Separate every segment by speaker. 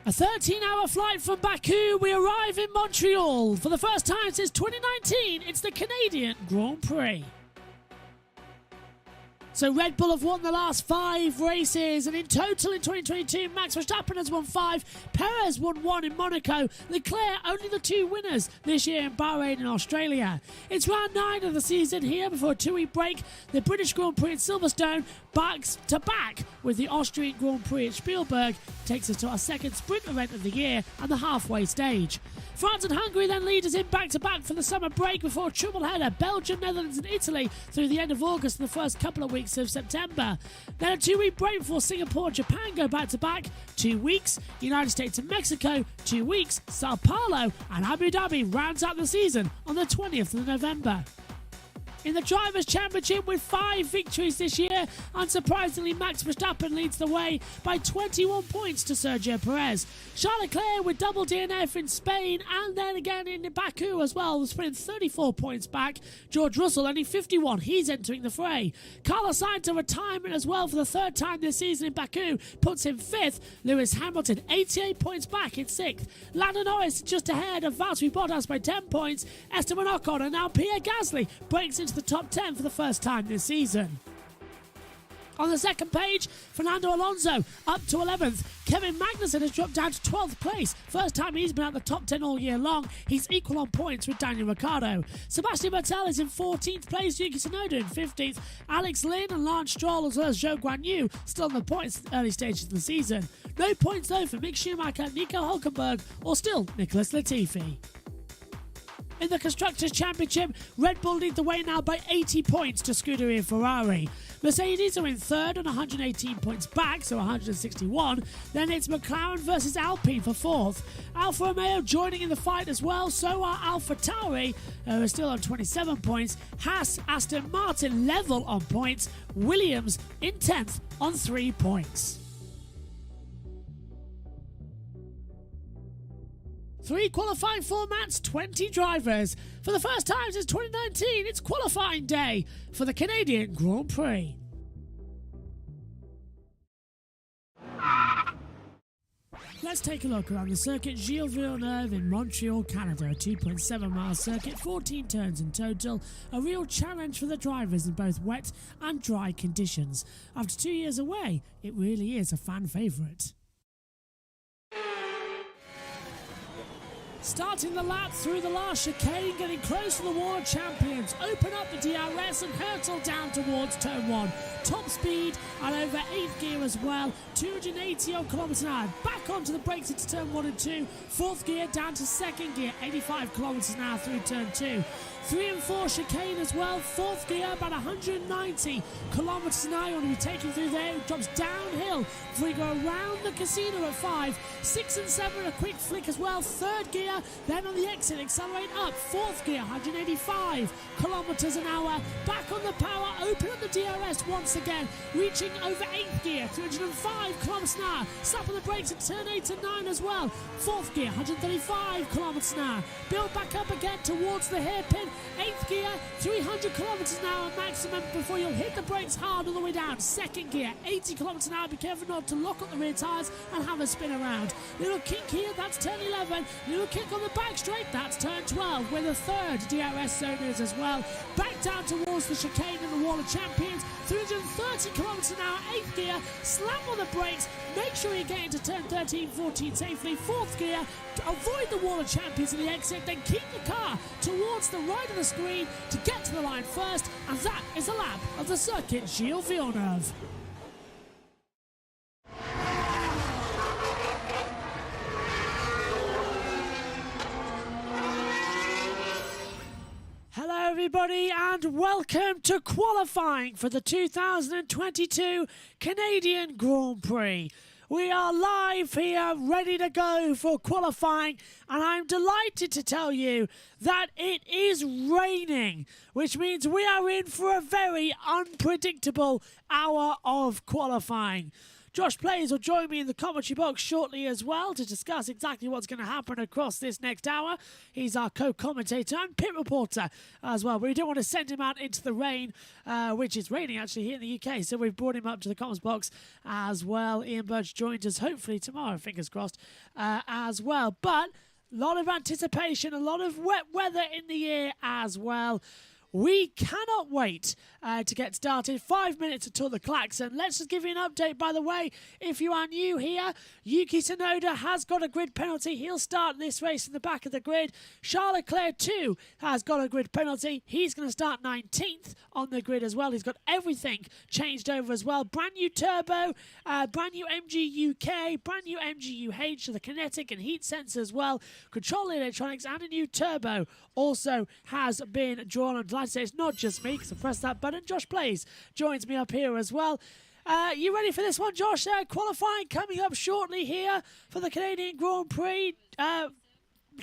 Speaker 1: A 13-hour flight from Baku, we arrive in Montreal. For the first time since 2019, it's the Canadian Grand Prix. So Red Bull have won the last 5 races, and in total in 2022, Max Verstappen has won 5, Perez won 1 in Monaco, Leclerc only the 2 winners this year in Bahrain and Australia. It's round 9 of the season here before a 2-week break. The British Grand Prix at Silverstone backs to back with the Austrian Grand Prix at Spielberg, takes us to our second sprint event of the year and the halfway stage. France and Hungary then lead us in back-to-back for the summer break before a triple header, Belgium, Netherlands and Italy through the end of August and the first couple of weeks of September. Then a 2-week break before Singapore and Japan go back-to-back, 2 weeks, United States and Mexico, 2 weeks, Sao Paulo and Abu Dhabi rounds out the season on the 20th of November. In the Drivers' Championship with 5 victories this year, unsurprisingly Max Verstappen leads the way by 21 points to Sergio Perez. Charles Leclerc with double DNF in Spain and then again in Baku as well, sprinting 34 points back. George Russell only 51, he's entering the fray. Carlos Sainz to retirement as well for the 3rd time this season in Baku, puts him 5th. Lewis Hamilton 88 points back in 6th. Lando Norris just ahead of Valtteri Bottas by 10 points. Esteban Ocon and now Pierre Gasly breaks into the top 10 for the first time this season. On the second page, Fernando Alonso up to 11th. Kevin Magnussen has dropped down to 12th place. First time he's been at the top 10 all year long. He's equal on points with Daniel Ricciardo. Sebastian Vettel is in 14th place. Yuki Tsunoda in 15th. Alex Lynn and Lance Stroll as well as Zhou Guanyu still on the points at the early stages of the season. No points though for Mick Schumacher, Nico Hulkenberg or still Nicholas Latifi. In the Constructors' Championship, Red Bull lead the way now by 80 points to Scuderia Ferrari. Mercedes are in 3rd on 118 points back, so 161. Then it's McLaren versus Alpine for 4th. Alfa Romeo joining in the fight as well, so are AlphaTauri, who are still on 27 points. Haas, Aston Martin level on points. Williams in 10th on 3 points. 3 qualifying formats, 20 drivers. For the first time since 2019, it's qualifying day for the Canadian Grand Prix. Let's take a look around the circuit Gilles Villeneuve in Montreal, Canada. A 2.7-mile circuit, 14 turns in total. A real challenge for the drivers in both wet and dry conditions. After 2 years away, it really is a fan favourite. Starting the lap through the last chicane, getting close to the World Champions. Open up the DRS and hurtle down towards turn 1. Top speed and over 8th gear as well. 280 odd kilometers an hour. Back onto the brakes into turn 1 and 2. 4th gear down to 2nd gear. 85 kilometers an hour through turn 2. 3 and 4 chicane as well. 4th gear about 190 kilometers an hour. You want to be taken through there. It drops downhill before you go around the casino at 5. 6 and 7 a quick flick as well. 3rd gear. Then on the exit, accelerate up. 4th gear, 185 kilometers an hour. Back on the power, open up the DRS once again. Reaching over 8th gear, 305 kilometers an hour. Slap on the brakes at turn 8 and 9 as well. 4th gear, 135 kilometers an hour. Build back up again towards the hairpin. 8th gear, 300 kilometers an hour maximum before you'll hit the brakes hard all the way down. 2nd gear, 80 kilometers an hour. Be careful not to lock up the rear tyres and have a spin around. Little kick here, that's turn 11. Little kick on the back straight, that's turn 12, where the 3rd DRS zone is as well. Back down towards the chicane and the Wall of Champions. 330 kilometers an hour, 8th gear. Slam on the brakes. Make sure you get into turn 13, 14 safely. 4th gear. Avoid the Wall of Champions in the exit. Then keep the car towards the right of the screen to get to the line first. And that is a lap of the circuit Gilles Villeneuve. Hello everybody and welcome to qualifying for the 2022 Canadian Grand Prix. We are live here, ready to go for qualifying, and I'm delighted to tell you that it is raining, which means we are in for a very unpredictable hour of qualifying. Josh Plays will join me in the commentary box shortly as well to discuss exactly what's going to happen across this next hour. He's our co-commentator and pit reporter as well. But we don't want to send him out into the rain, which is raining actually here in the UK. So we've brought him up to the comments box as well. Ian Birch joins us hopefully tomorrow, fingers crossed, as well. But a lot of anticipation, a lot of wet weather in the air as well. We cannot wait to get started. 5 minutes until the klaxon. Let's just give you an update, by the way. If you are new here, Yuki Tsunoda has got a grid penalty. He'll start this race in the back of the grid. Charles Leclerc, too, has got a grid penalty. He's going to start 19th on the grid as well. He's got everything changed over as well. Brand new turbo, brand new MG UK, brand new MG UH, so the kinetic and heat sensor as well. Control electronics and a new turbo also has been drawn on. I'd say it's not just me because I pressed that button. Josh Plays joins me up here as well. You ready for this one, Josh? Qualifying coming up shortly here for the Canadian Grand Prix.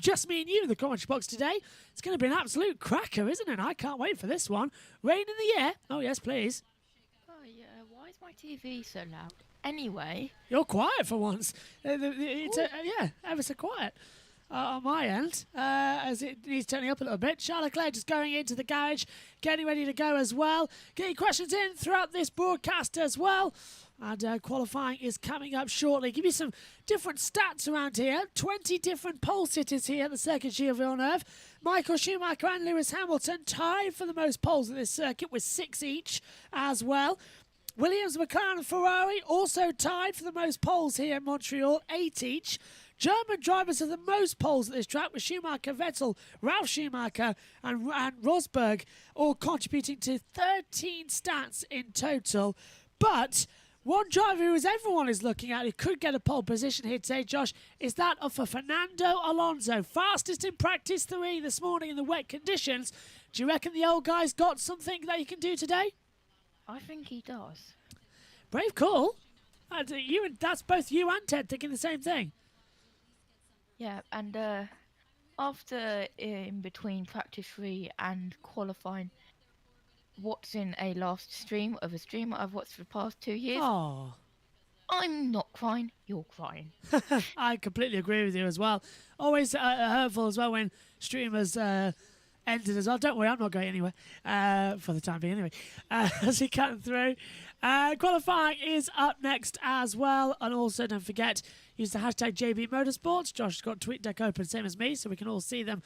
Speaker 1: Just me and you in the commentary box today. It's going to be an absolute cracker, isn't it? I can't wait for this one. Rain in the air. Oh, yes, please.
Speaker 2: Oh, yeah. Why is my TV so loud? Anyway.
Speaker 1: You're quiet for once. Yeah, ever so quiet. On my end, as it needs turning up a little bit. Charles Leclerc just going into the garage, getting ready to go as well. Get your questions in throughout this broadcast as well. And qualifying is coming up shortly. Give you some different stats around here. 20 different pole sitters here at the Circuit Gilles Villeneuve. Michael Schumacher and Lewis Hamilton tied for the most poles at this circuit with 6 each as well. Williams, McLaren and Ferrari also tied for the most poles here in Montreal, 8 each. German drivers have the most poles at this track with Schumacher, Vettel, Ralf Schumacher and Rosberg all contributing to 13 stats in total. But one driver who everyone is looking at who could get a pole position here today, Josh, is that of Fernando Alonso. Fastest in practice 3 this morning in the wet conditions. Do you reckon the old guy's got something that he can do today?
Speaker 2: I think he does.
Speaker 1: Brave call. That's both you and Ted thinking the same thing.
Speaker 2: Yeah, and after in between practice 3 and qualifying, watching a last stream of a streamer I've watched for the past 2 years,
Speaker 1: Oh,
Speaker 2: I'm not crying, you're crying.
Speaker 1: I completely agree with you as well. Always hurtful as well when streamers ended as well. Don't worry, I'm not going anywhere for the time being anyway. As we cut through. Qualifying is up next as well. And also don't forget, use the hashtag JB Motorsports. Josh has got TweetDeck open, same as me, so we can all see them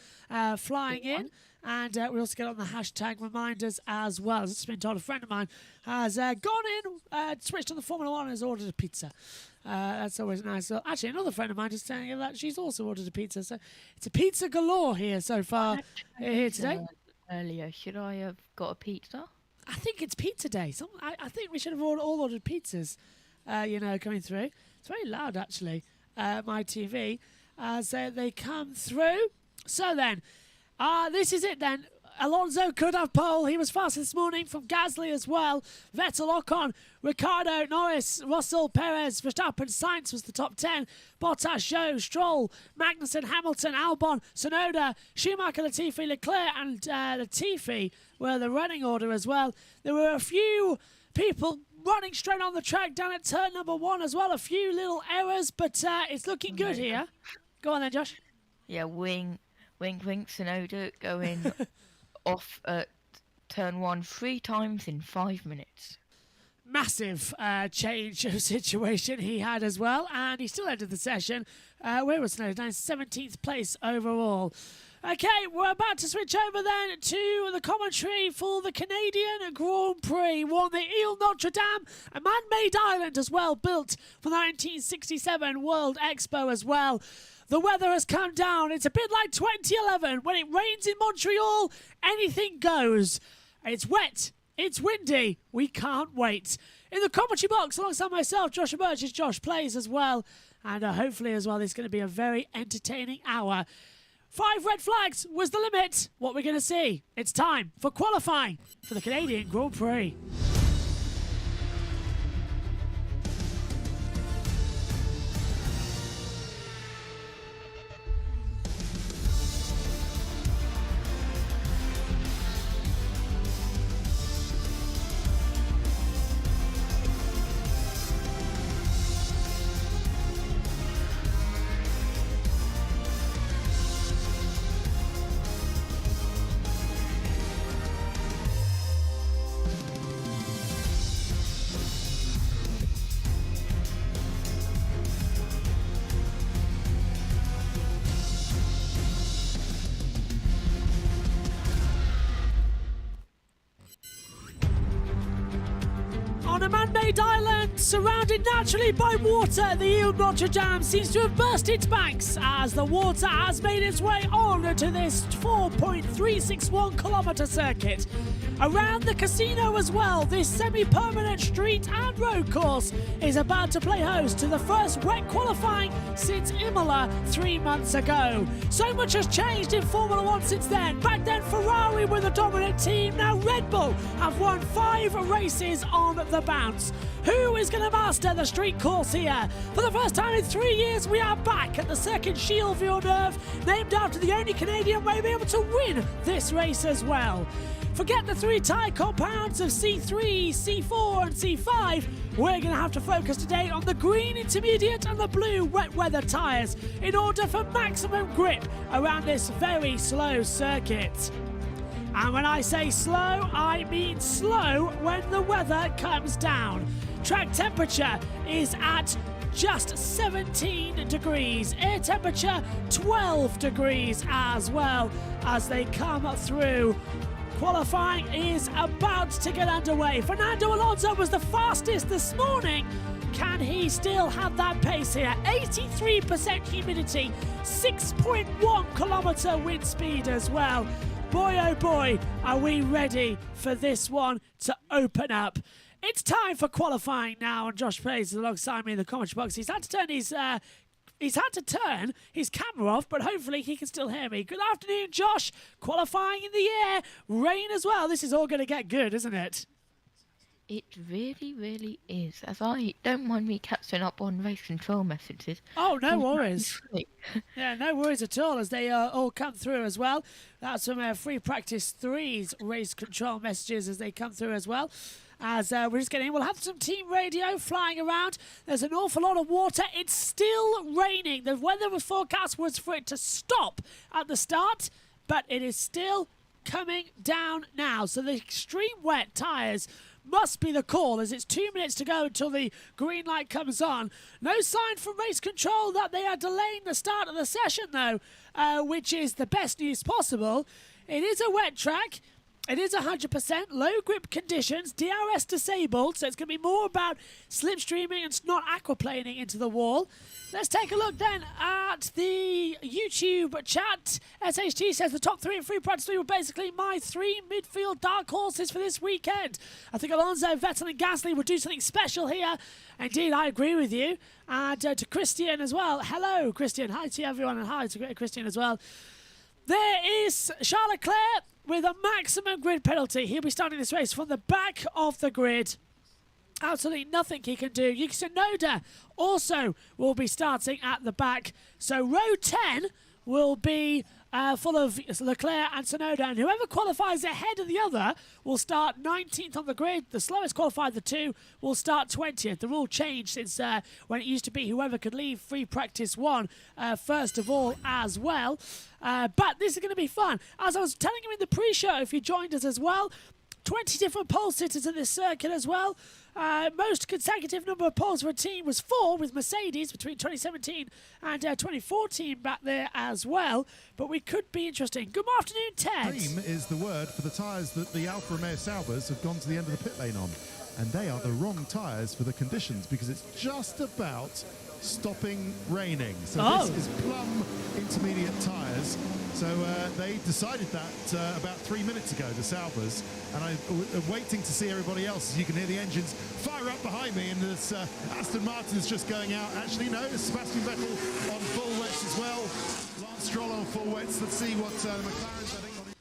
Speaker 1: flying in. And we also get on the hashtag reminders as well. As it's been told, a friend of mine has gone in, switched on the Formula 1 and has ordered a pizza. That's always nice. So actually, another friend of mine is saying that she's also ordered a pizza. So it's a pizza galore here so far here today.
Speaker 2: Earlier, should I have got a pizza?
Speaker 1: I think it's pizza day. I think we should have all ordered pizzas, coming through. It's very loud, actually, my TV, as they come through. So then, this is it then. Alonso could have pole. He was fast this morning from Gasly as well. Vettel, Ocon, Ricciardo, Norris, Russell, Perez, Verstappen, Sainz was the top 10. Bottas, Zhou, Stroll, Magnussen, Hamilton, Albon, Tsunoda, Schumacher, Latifi, Leclerc and Latifi were the running order as well. There were a few people running straight on the track down at turn number 1 as well. A few little errors, but it's looking good here. Go on then, Josh.
Speaker 2: Yeah, wink, Tsunoda going off at turn 1 3 times in 5 minutes.
Speaker 1: Massive change of situation he had as well, and he still entered the session. Where was Tsunoda? 17th place overall. Okay, we're about to switch over then to the commentary for the Canadian Grand Prix. Won the Ile Notre Dame, a man-made island as well, built for the 1967 World Expo as well. The weather has come down. It's a bit like 2011. When it rains in Montreal, anything goes. It's wet. It's windy. We can't wait. In the commentary box, alongside myself, Joshua Birch, is Josh Plays as well. And hopefully as well, it's going to be a very entertaining hour. 5 red flags was the limit. What we're going to see. It's time for qualifying for the Canadian Grand Prix. On a man-made island surrounded naturally by water, the Ile Notre Dame seems to have burst its banks as the water has made its way on to this 4.361 kilometre circuit. Around the casino as well, this semi-permanent street and road course is about to play host to the first wet qualifying since Imola 3 months ago. So much has changed in Formula One since then. Back then Ferrari were the dominant team, now Red Bull have won 5 races on the bounce. Who is going to master the street course here? For the first time in 3 years, we are back at the Circuit Gilles Villeneuve, named after the only Canadian way to be able to win this race as well. Forget the 3 tyre compounds of C3, C4 and C5. We're going to have to focus today on the green intermediate and the blue wet weather tyres in order for maximum grip around this very slow circuit. And when I say slow, I mean slow when the weather comes down. Track temperature is at just 17 degrees. Air temperature 12 degrees as well as they come through. Qualifying is about to get underway. Fernando Alonso was the fastest this morning. Can he still have that pace here? 83% humidity, 6.1 kilometre wind speed as well. Boy, oh boy, are we ready for this one to open up. It's time for qualifying now, and Josh Praise is alongside me in the commentary box. He's had to turn his camera off, but hopefully he can still hear me. Good afternoon, Josh. Qualifying in the air, rain as well. This is all going to get good, isn't it?
Speaker 2: It really, really is. As I don't mind me catching up on race control messages.
Speaker 1: Oh, no worries. Yeah, no worries at all as they all come through as well. That's from Free Practice 3's race control messages as they come through as well. As we're just getting in, we'll have some team radio flying around. There's an awful lot of water. It's still raining. The weather forecast was for it to stop at the start, but it is still coming down now. So the extreme wet tyres must be the call as it's 2 minutes to go until the green light comes on. No sign from race control that they are delaying the start of the session though, which is the best news possible. It is a wet track. It is 100% low grip conditions, DRS disabled, so it's going to be more about slipstreaming and not aquaplaning into the wall. Let's take a look then at the YouTube chat. SHT says the top 3 in Free Practice 3 were basically my 3 midfield dark horses for this weekend. I think Alonso, Vettel and Gasly will do something special here. Indeed, I agree with you. And to Christian as well. Hello, Christian. Hi to everyone and hi to Christian as well. There is Charles Leclerc with a maximum grid penalty. He'll be starting this race from the back of the grid. Absolutely nothing he can do. Yuki Tsunoda also will be starting at the back. So row 10 will be full of Leclerc and Tsunoda, and whoever qualifies ahead of the other will start 19th on the grid. The slowest qualified, the 2, will start 20th. The rule changed since when it used to be whoever could leave Free Practice 1 first of all as well. But this is going to be fun. As I was telling you in the pre-show, if you joined us as well, 20 different pole sitters in this circuit as well. Most consecutive number of poles for a team was 4 with Mercedes between 2017 and 2014 back there as well. But we could be interesting. Good afternoon, Ted.
Speaker 3: Cream is the word for the tyres that the Alfa Romeo Saubers have gone to the end of the pit lane on. And they are the wrong tyres for the conditions because it's just about stopping raining. So this is plum intermediate tyres. So they decided that about 3 minutes ago, the Saubers, and I'm waiting to see everybody else. As you can hear the engines fire up behind me, and this Aston Martin's just going out. Actually, no, it's Sebastian Vettel on full wets as well. Lance Stroll on full wets. Let's see what McLaren's, I think.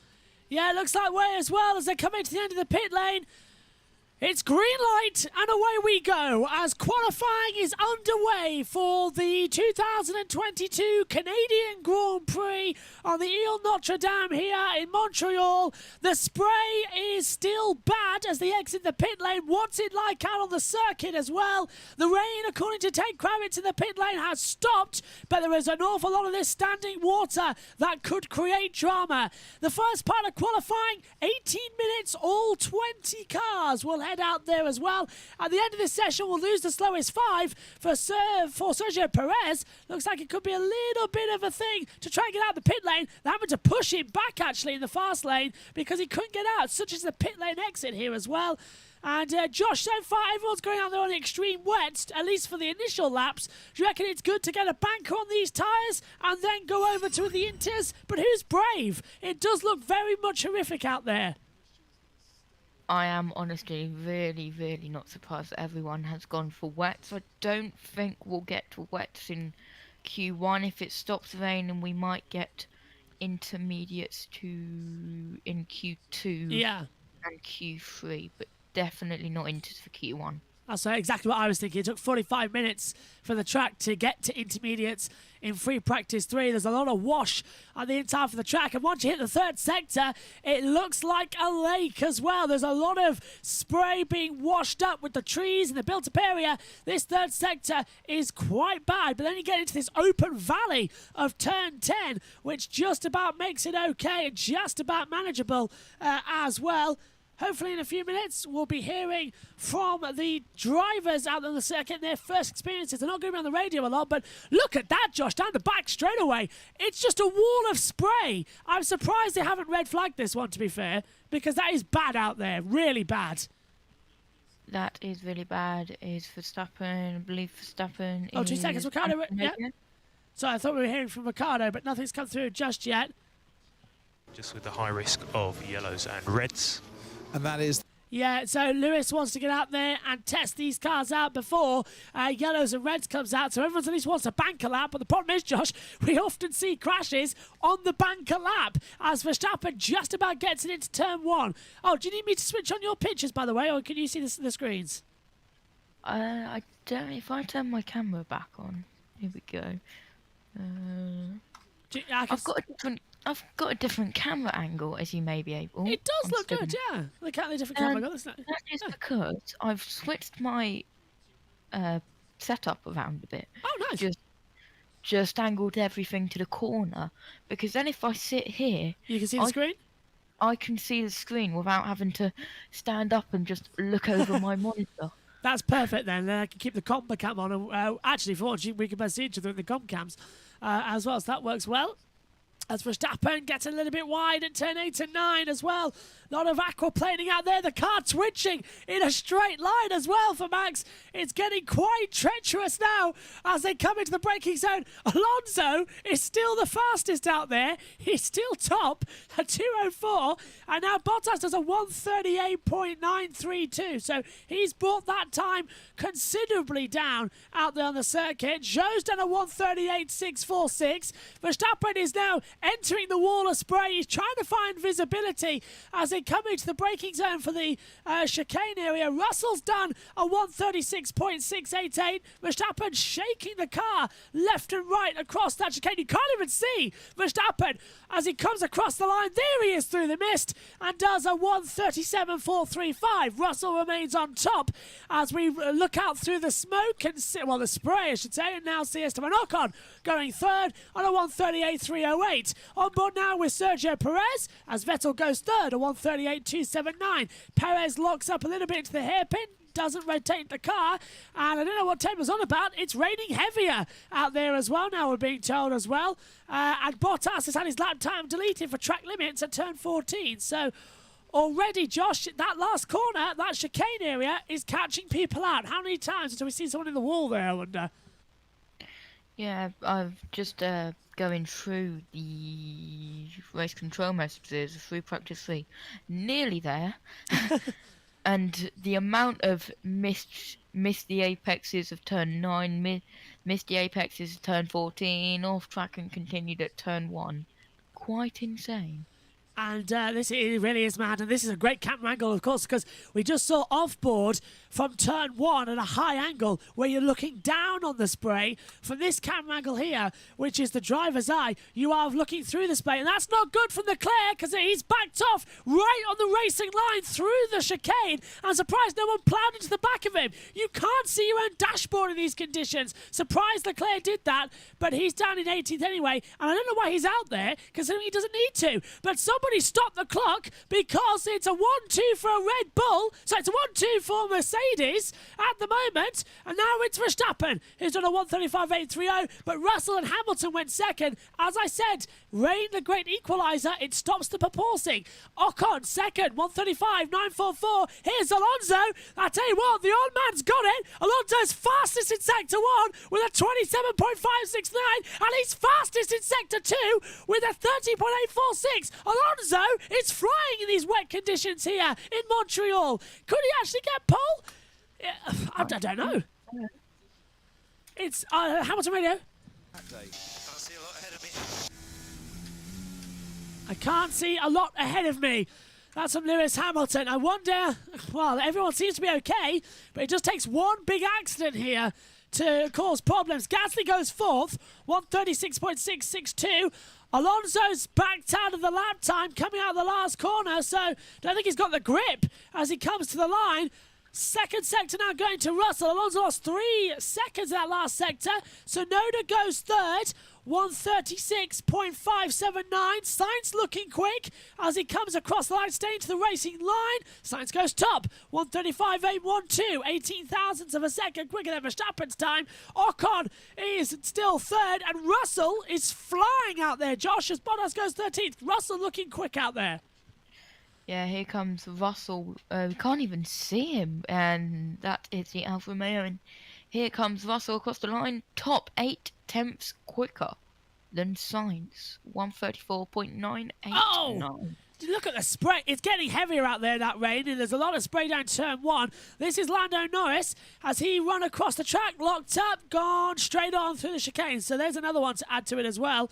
Speaker 1: Yeah, it looks that way as well as they come into the end of the pit lane. It's green light and away we go as qualifying is underway for the 2022 Canadian Grand Prix on the Ile Notre Dame here in Montreal. The spray is still bad as they exit the pit lane. What's it like out on the circuit as well? The rain, according to Ted Kravitz in the pit lane, has stopped, but there is an awful lot of this standing water that could create drama. The first part of qualifying, 18 minutes, all 20 cars will head ahead out there as well. At the end of this session, we'll lose the slowest 5 for Sergio Perez. Looks like it could be a little bit of a thing to try and get out the pit lane. They're having to push him back, actually, in the fast lane because he couldn't get out, such as the pit lane exit here as well. And Josh, so far everyone's going out there on extreme wets, at least for the initial laps. Do you reckon it's good to get a banker on these tyres and then go over to the Inters? But who's brave? It does look very much horrific out there.
Speaker 2: I am honestly really, really not surprised that everyone has gone for wets. I don't think we'll get to wets in Q1. If it stops raining, we might get intermediates in Q2 and Q3, but definitely not inters for Q1.
Speaker 1: That's exactly what I was thinking. It took 45 minutes for the track to get to intermediates in free practice 3. There's a lot of wash on the inside of the track, and once you hit the third sector, it looks like a lake as well. There's a lot of spray being washed up with the trees in the built-up area. This third sector is quite bad, but then you get into this open valley of turn 10, which just about makes it okay and just about manageable as well. Hopefully in a few minutes, we'll be hearing from the drivers out on the circuit, their first experiences. They're not going to be on the radio a lot, but look at that, Josh, down the back straight away. It's just a wall of spray. I'm surprised they haven't red flagged this one, to be fair, because that is bad out there, really bad.
Speaker 2: That is really bad. Is Verstappen, I believe Verstappen.
Speaker 1: Oh, 2 seconds, Ricardo. Yeah. So I thought we were hearing from Ricardo, but nothing's come through just yet.
Speaker 4: Just with the high risk of yellows and reds.
Speaker 5: And that is...
Speaker 1: Yeah, so Lewis wants to get out there and test these cars out before yellows and reds comes out. So everyone at least wants a banker lap. But the problem is, Josh, we often see crashes on the banker lap as Verstappen just about gets it into turn 1. Oh, do you need me to switch on your pictures, by the way, or can you see the screens?
Speaker 2: I don't. If I turn my camera back on, here we go. I've got a different camera angle, as you may be able.
Speaker 1: It does look good, yeah. Look at the different camera angle, isn't it?
Speaker 2: That is because I've switched my setup around a bit.
Speaker 1: Oh, nice.
Speaker 2: Just angled everything to the corner, because then if I sit here,
Speaker 1: you can see the screen.
Speaker 2: I can see the screen without having to stand up and just look over my monitor.
Speaker 1: That's perfect then. I can keep the comp cam on. And, actually, for once, we can both see each other in the comp cams as well, so that works well. As Verstappen gets a little bit wide at turn 8 and 9 as well. A lot of aquaplaning out there. The car twitching in a straight line as well for Max. It's getting quite treacherous now as they come into the braking zone. Alonso is still the fastest out there. He's still top at 2:04. And now Bottas does a 1:38.932. So he's brought that time considerably down out there on the circuit. Zhou's done a 1:38.646. Verstappen is now entering the wall of spray. He's trying to find visibility as they come into the braking zone for the chicane area. Russell's done a 1:36.688. Verstappen shaking the car left and right across that chicane. You can't even see Verstappen as he comes across the line. There he is through the mist and does a 1:37.435. Russell remains on top as we look out through the smoke and the spray, I should say, and now see Esteban Ocon going third on a 1:38.308. On board now with Sergio Perez as Vettel goes third, a 1:38.279. Perez locks up a little bit to the hairpin, doesn't rotate the car, and I don't know what Ted was on about. It's raining heavier out there as well now, we're being told as well. And Bottas has had his lap time deleted for track limits at turn 14. So already, Josh, that last corner, that chicane area, is catching people out. How many times until we see someone in the wall there, I wonder?
Speaker 2: Yeah, I've just going through the race control messages through practice 3. Nearly there. And the amount of missed the apexes of turn 9, missed the apexes of turn 14, off track and continued at turn 1. Quite insane.
Speaker 1: And this really is mad. And this is a great camera angle, of course, because we just saw off-board from turn 1 at a high angle where you're looking down on the spray. From this camera angle here, which is the driver's eye, you are looking through the spray. And that's not good from Leclerc because he's backed off right on the racing line through the chicane. I'm surprised no one plowed into the back of him. You can't see your own dashboard in these conditions. Surprised Leclerc did that, but he's down in 18th anyway. And I don't know why he's out there, considering he doesn't need to. But somebody somebody stop the clock because it's a 1-2 for a Red Bull. So it's a 1-2 for Mercedes at the moment. And now it's Verstappen, who's done a 1:35.830. But Russell and Hamilton went second. As I said, rain, the great equaliser, it stops the purposing. Ocon second, 1:35.944. Here's Alonso. I tell you what, the old man's got it. Alonso's fastest in Sector 1 with a 27.569, and he's fastest in Sector 2 with a 30.846. Alonso is flying in these wet conditions here in Montreal. Could he actually get pole? I don't know. It's Hamilton Radio. I can't see a lot ahead of me. That's from Lewis Hamilton. I wonder, well, everyone seems to be okay, but it just takes one big accident here to cause problems. Gasly goes fourth, 1:36.662. Alonso's backed out of the lap time coming out of the last corner, so don't think he's got the grip as he comes to the line. Second sector now going to Russell. Alonso lost 3 seconds in that last sector. Sonoda goes third, 1:36.579. Sainz looking quick as he comes across the line, staying to the racing line. Sainz goes top, 1:35.812, 18 thousandths of a second quicker than Verstappen's time. Ocon is still third, and Russell is flying out there. Josh, as Bottas goes 13th. Russell looking quick out there.
Speaker 2: Yeah, here comes Russell. We can't even see him, and that is the Alfa Romeo. And here comes Russell across the line, top 8 tenths quicker than Sainz, 1:34.989.
Speaker 1: Oh! Look at the spray. It's getting heavier out there, that rain, and there's a lot of spray down turn 1. This is Lando Norris as he run across the track, locked up, gone straight on through the chicane. So there's another one to add to it as well.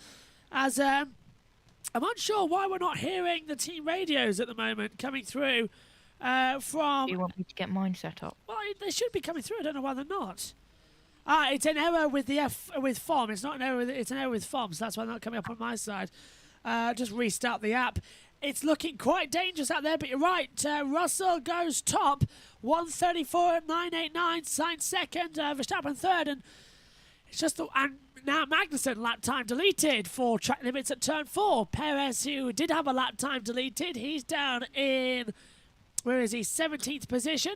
Speaker 1: As I'm unsure why we're not hearing the team radios at the moment coming through from...
Speaker 2: Do you want me to get mine set up?
Speaker 1: Well, they should be coming through. I don't know why they're not. It's an error with the with FOM. It's not an error. It's an error with FOM, so that's why they're not coming up on my side. Just restart the app. It's looking quite dangerous out there, but you're right. Russell goes top, 1:34.989. Sainz second, Verstappen third, and it's just and now Magnussen lap time deleted for track limits at turn 4. Perez, who did have a lap time deleted, he's down in, where is he, 17th position.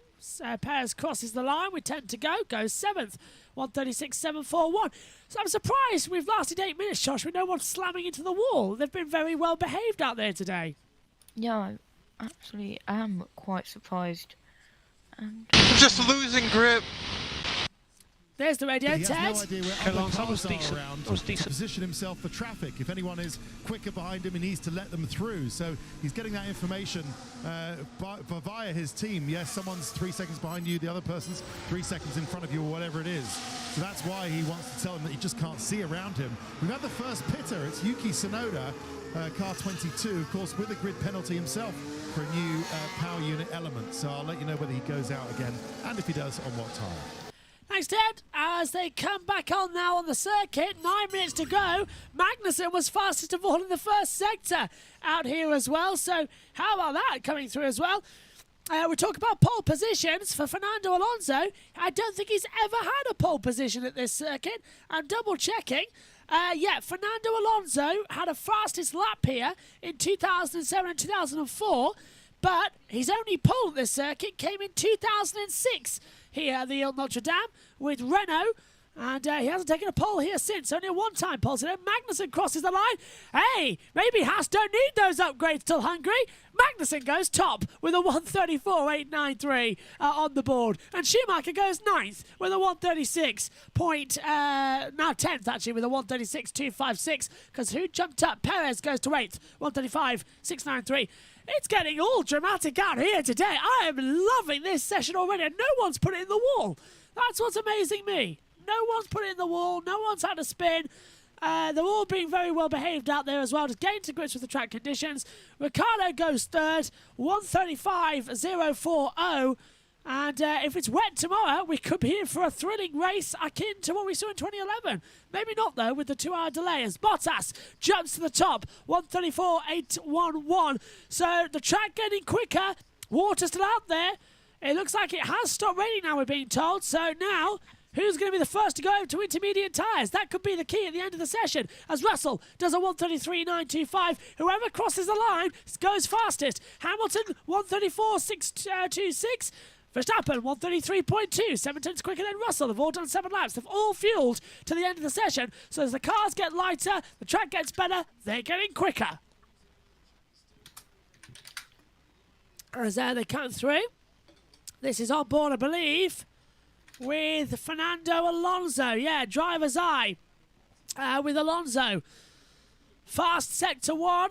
Speaker 1: Perez crosses the line with 10 to go, goes 7th, 1:36.741. So I'm surprised we've lasted 8 minutes, Josh, with no one slamming into the wall. They've been very well behaved out there today.
Speaker 2: Yeah, I actually am quite surprised. And
Speaker 5: I'm just losing grip.
Speaker 1: There's the radio,
Speaker 3: He
Speaker 1: Ted.
Speaker 3: has no idea where other cars
Speaker 4: decent.
Speaker 3: are around
Speaker 4: That was
Speaker 3: to
Speaker 4: decent.
Speaker 3: position himself for traffic. If anyone is quicker behind him, he needs to let them through. So he's getting that information via his team. Yes, someone's 3 seconds behind you, the other person's 3 seconds in front of you, or whatever it is. So that's why he wants to tell him that he just can't see around him. We've had the first pitter. It's Yuki Tsunoda, car 22, of course, with a grid penalty himself for a new power unit element. So I'll let you know whether he goes out again, and if he does, on what time.
Speaker 1: Thanks, Ted. As they come back on now on the circuit, 9 minutes to go. Magnussen was fastest of all in the first sector out here as well. So how about that coming through as well? We talk about pole positions for Fernando Alonso. I don't think he's ever had a pole position at this circuit. I'm double checking. Fernando Alonso had a fastest lap here in 2007 and 2004. But his only pole at this circuit came in 2006 here at the Ile Notre Dame with Renault. And he hasn't taken a pole here since. Only a one-time pole. So then Magnussen crosses the line. Hey, maybe Haas don't need those upgrades till Hungary. Magnussen goes top with a 1:34.893 on the board. And Schumacher goes 9th with a 1:36. Now 10th, actually, with a 1:36.256. Because who jumped up? Perez goes to 8th, 1:35.693. It's getting all dramatic out here today. I am loving this session already. And no one's put it in the wall. That's what's amazing me. No one's put it in the wall. No one's had a spin. They're all being very well behaved out there as well. Just getting to grips with the track conditions. Ricciardo goes third, 1:35.040. And if it's wet tomorrow, we could be in for a thrilling race akin to what we saw in 2011. Maybe not, though, with the 2-hour delay as Bottas jumps to the top, 1:34.811. So the track getting quicker. Water still out there. It looks like it has stopped raining now, we're being told. So now who's going to be the first to go over to intermediate tyres? That could be the key at the end of the session, as Russell does a 1:33.925. Whoever crosses the line goes fastest. Hamilton 1:34.626. Verstappen 1:33.2. 7 tenths quicker than Russell. They've all done 7 laps. They've all fueled to the end of the session. So as the cars get lighter, the track gets better, they're getting quicker. As they come through, this is on board, I believe, with Fernando Alonso. Yeah, driver's eye with Alonso. Fast sector 1.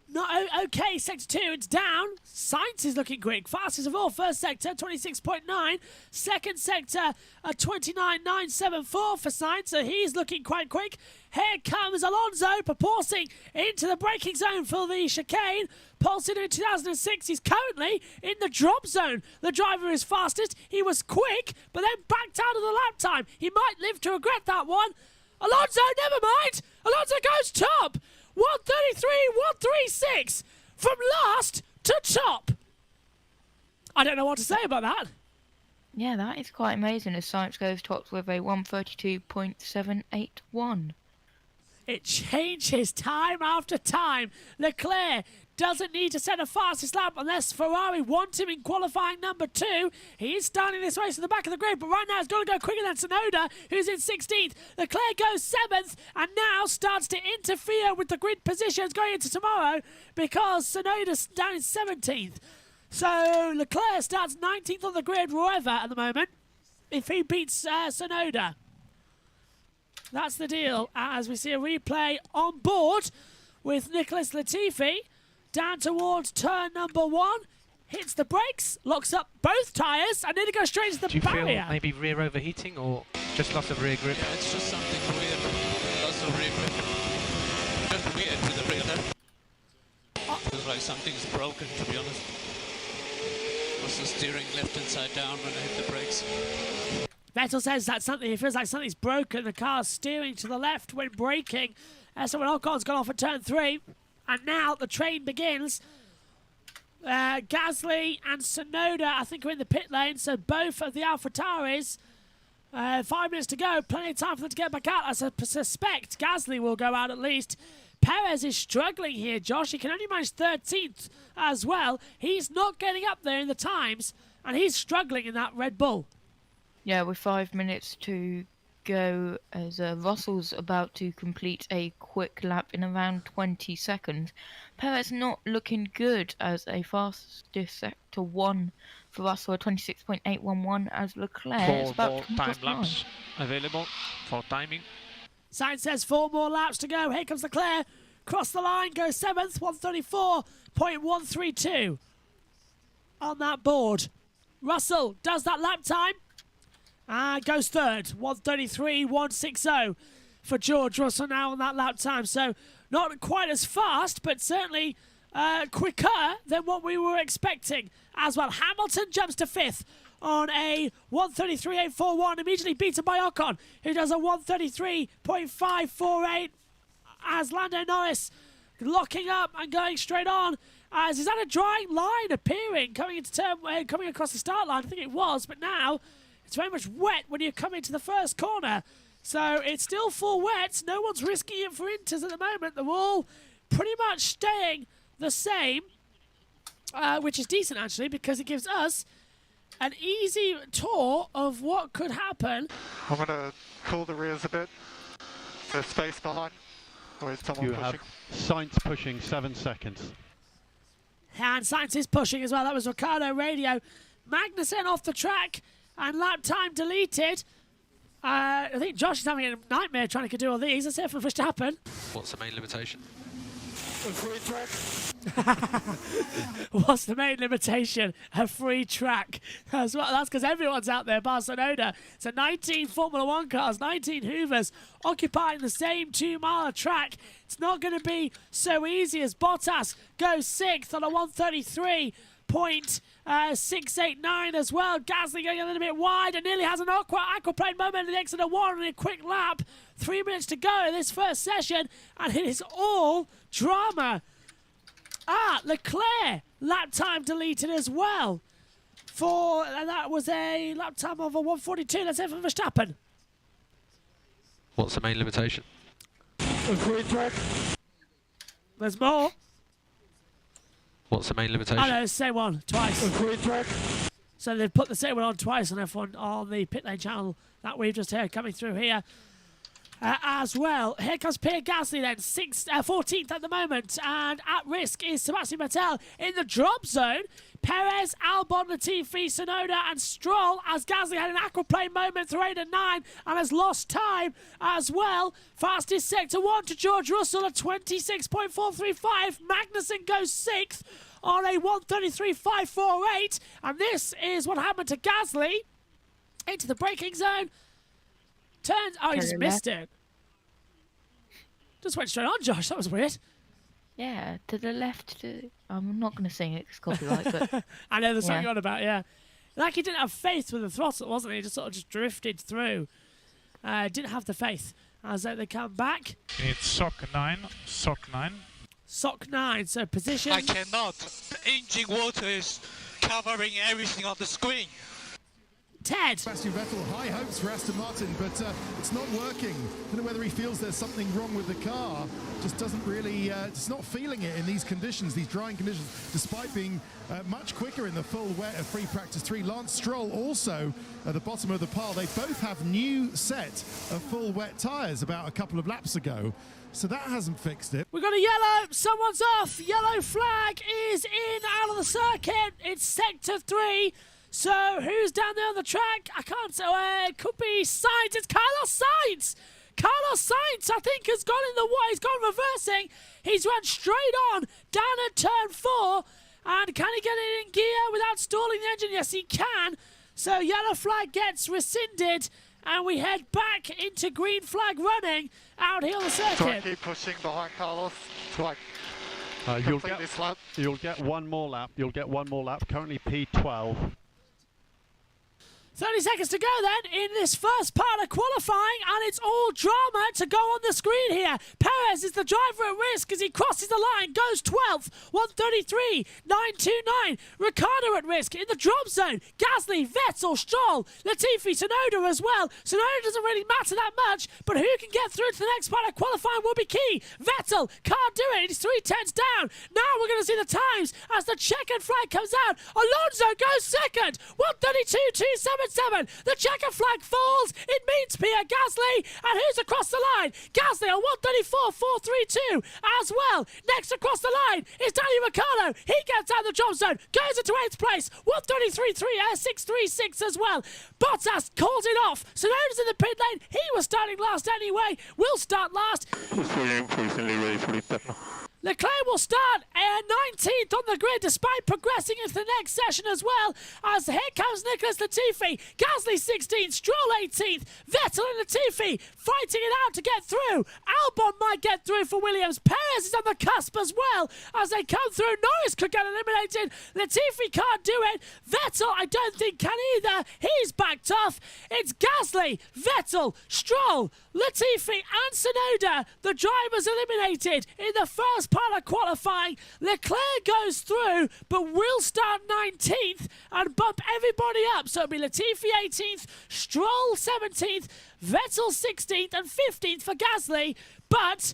Speaker 1: Not okay, sector 2, it's down. Sainz is looking quick. Fastest of all, first sector, 26.9. Second sector, a 29.974 for Sainz, so he's looking quite quick. Here comes Alonso, purporting into the braking zone for the chicane. Pulsing in 2006, he's currently in the drop zone. The driver is fastest. He was quick, but then backed out of the lap time. He might live to regret that one. Alonso, never mind. Alonso goes top. 1:33.136 from last to top. I don't know what to say about that.
Speaker 2: Yeah, that is quite amazing as Sainz goes top with a 1:32.781.
Speaker 1: It changes time after time. Leclerc doesn't need to set a fastest lap unless Ferrari want him in qualifying number 2. He is starting this race at the back of the grid, but right now he's got to go quicker than Tsunoda, who's in 16th. Leclerc goes 7th and now starts to interfere with the grid positions going into tomorrow because Tsunoda's down in 17th. So Leclerc starts 19th on the grid forever at the moment if he beats Tsunoda. That's the deal as we see a replay on board with Nicholas Latifi. Down towards turn number 1, hits the brakes, locks up both tyres, and nearly goes straight into the barrier.
Speaker 5: Do you feel maybe rear overheating or just loss of rear grip?
Speaker 6: Yeah, it's just something weird, loss of rear grip. Just weird with the rear there. Feels like something's broken, to be honest. Was the steering left inside down when I hit the brakes.
Speaker 1: Vettel says that something, it feels like something's broken. The car's steering to the left when braking. So when Ocon's gone off at turn 3. And now the train begins. Gasly and Tsunoda, I think, are in the pit lane. So both of the AlphaTauris, 5 minutes to go. Plenty of time for them to get back out. I suspect Gasly will go out at least. Perez is struggling here, Josh. He can only manage 13th as well. He's not getting up there in the times. And he's struggling in that Red Bull.
Speaker 2: Yeah, with 5 minutes to go as Russell's about to complete a quick lap in around 20 seconds. Perez not looking good as a fastest sector 1 for Russell, a 26.811 as Leclerc is about to
Speaker 5: time lapse available for timing.
Speaker 1: Sainz says 4 more laps to go. Here comes Leclerc. Cross the line, goes 7th, 1:34.132 on that board. Russell does that lap time. Goes 3rd, 1:33.160 for George Russell now on that lap time. So not quite as fast, but certainly quicker than what we were expecting as well. Hamilton jumps to 5th on a 1:33.841, immediately beaten by Ocon, who does a 1:33.548 as Lando Norris locking up and going straight on. As is that a drying line appearing coming across the start line? I think it was, but now it's very much wet when you come into the first corner. So it's still full wet. No one's risking it for Inters at the moment. They're all pretty much staying the same, which is decent actually because it gives us an easy tour of what could happen.
Speaker 7: I'm going to cool the rears a bit. There's space behind. Or is someone pushing?
Speaker 8: Have Sainz pushing 7 seconds.
Speaker 1: And Sainz is pushing as well. That was Ricardo Radio. Magnussen off the track and lap time deleted. I think Josh is having a nightmare trying to do all these. Let's hear from Verstappen.
Speaker 4: What's the main limitation?
Speaker 7: A free track.
Speaker 1: What's the main limitation? A free track as well. That's because everyone's out there. Barcelona. So 19 Formula 1 cars, 19 Hoovers occupying the same 2-mile track. It's not going to be so easy as Bottas goes 6th on a 1:33.689 as well. Gasly going a little bit wide and nearly has an aquaplane moment in the exit of 1 in a quick lap. 3 minutes to go in this first session, and it is all drama. Leclerc, lap time deleted as well. that was a lap time of a 1:42. Let's hear from Verstappen.
Speaker 5: What's the main limitation?
Speaker 1: There's more.
Speaker 5: What's the main limitation?
Speaker 1: I know, same one, twice. So they've put the same one on twice on F1 on the pit lane channel that we've just heard coming through here. As well, here comes Pierre Gasly then, 14th at the moment, and at risk is Sebastian Vettel in the drop zone. Perez, Albon, Latifi, Tsunoda and Stroll, as Gasly had an aquaplane moment through 8 and 9 and has lost time as well. Fastest sector 1 to George Russell at 26.435. Magnussen goes 6th on a 1:33.548, and this is what happened to Gasly into the braking zone. Oh, he just missed it. Just went straight on, Josh. That was weird.
Speaker 2: Yeah, to the left. I'm not going to sing it because copyright, but
Speaker 1: I know there's something
Speaker 2: yeah.
Speaker 1: on about, yeah. Like he didn't have faith with the throttle, wasn't he? He just sort of just drifted through. Didn't have the faith. As they come back.
Speaker 9: It's SOC 9. SOC 9.
Speaker 1: SOC 9, so position.
Speaker 6: I cannot. The engine water is covering everything on the screen.
Speaker 1: Ted.
Speaker 3: Sebastian Vettel, high hopes for Aston Martin, but it's not working. I don't know whether he feels there's something wrong with the car. Just doesn't really, just not feeling it in these conditions, these drying conditions, despite being much quicker in the full wet of free practice 3. Lance Stroll also at the bottom of the pile. They both have new set of full wet tyres about a couple of laps ago. So that hasn't fixed it.
Speaker 1: We've got a yellow. Someone's off. Yellow flag is in out of the circuit. It's sector 3. So who's down there on the track? I can't say. It could be Sainz. It's Carlos Sainz. Carlos Sainz, I think, has gone in the water. He's gone reversing. He's run straight on down at turn 4. And can he get it in gear without stalling the engine? Yes, he can. So yellow flag gets rescinded. And we head back into green flag running out here on the circuit.
Speaker 7: So I keep pushing behind Carlos. So
Speaker 8: you'll get one more lap. You'll get one more lap. Currently P12.
Speaker 1: 30 seconds to go then in this first part of qualifying, and it's all drama to go on the screen here. Perez is the driver at risk as he crosses the line, goes 12th, 1:33.929. Ricciardo at risk in the drop zone. Gasly, Vettel, Stroll, Latifi, Tsunoda as well. Tsunoda doesn't really matter that much, but who can get through to the next part of qualifying will be key. Vettel can't do it. He's 3/10 down. Now we're going to see the times as the checkered flag comes out. Alonso goes second, 1:32.277. The checker flag falls. It means Pierre Gasly. And who's across the line? Gasly on 1:34.432 as well. Next across the line is Daniel Ricciardo. He gets out of the drop zone, goes into 8th place, 1:33.636 as well. Bottas calls it off. Tsunoda's in the pit lane. He was starting last anyway. Will start last. Leclerc will start 19th on the grid despite progressing into the next session as well, as here comes Nicholas Latifi. Gasly 16th, Stroll 18th, Vettel and Latifi fighting it out to get through. Albon might get through for Williams. Perez is on the cusp as well as they come through. Norris could get eliminated. Latifi can't do it. Vettel I don't think can either. He's backed off. It's Gasly, Vettel, Stroll, Latifi and Tsunoda, the drivers eliminated in the first part of qualifying. Leclerc goes through but will start 19th and bump everybody up. So it'll be Latifi 18th, Stroll 17th, Vettel 16th and 15th for Gasly. But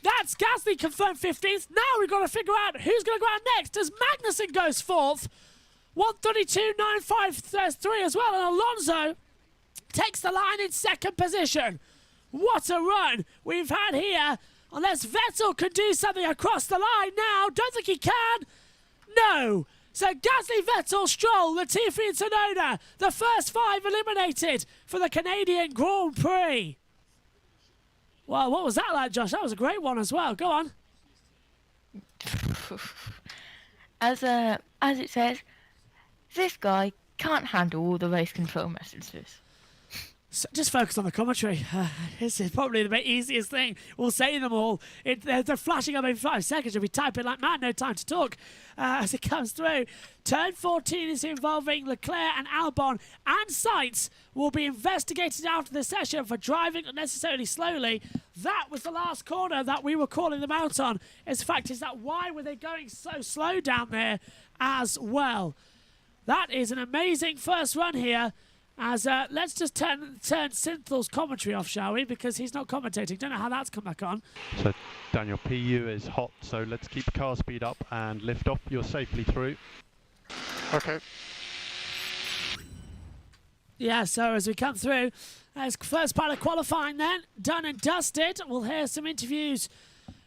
Speaker 1: that's Gasly confirmed 15th. Now we've got to figure out who's going to go out next as Magnussen goes 4th, 1:32.953 as well, and Alonso takes the line in 2nd position. What a run we've had here. Unless Vettel can do something across the line now. Don't think he can. No. So Gasly, Vettel, Stroll, Latifi and Tsunoda. The first 5 eliminated for the Canadian Grand Prix. Well, what was that like, Josh? That was a great one as well. Go on.
Speaker 2: As it says, this guy can't handle all the race control messages.
Speaker 1: So just focus on the commentary. This is probably the easiest thing. We'll say them all. They're flashing up in 5 seconds. You'll be typing like mad, no time to talk as it comes through. Turn 14 is involving Leclerc and Albon, and Sainz will be investigated after the session for driving unnecessarily slowly. That was the last corner that we were calling them out on. As fact is that why were they going so slow down there as well? That is an amazing first run here. As let's just turn Synthal's commentary off, shall we? Because he's not commentating. Don't know how that's come back on.
Speaker 8: So Daniel, PU is hot, so let's keep car speed up and lift off. You're safely through.
Speaker 7: Okay.
Speaker 1: Yeah, so as we come through, as first part of qualifying then, done and dusted. We'll hear some interviews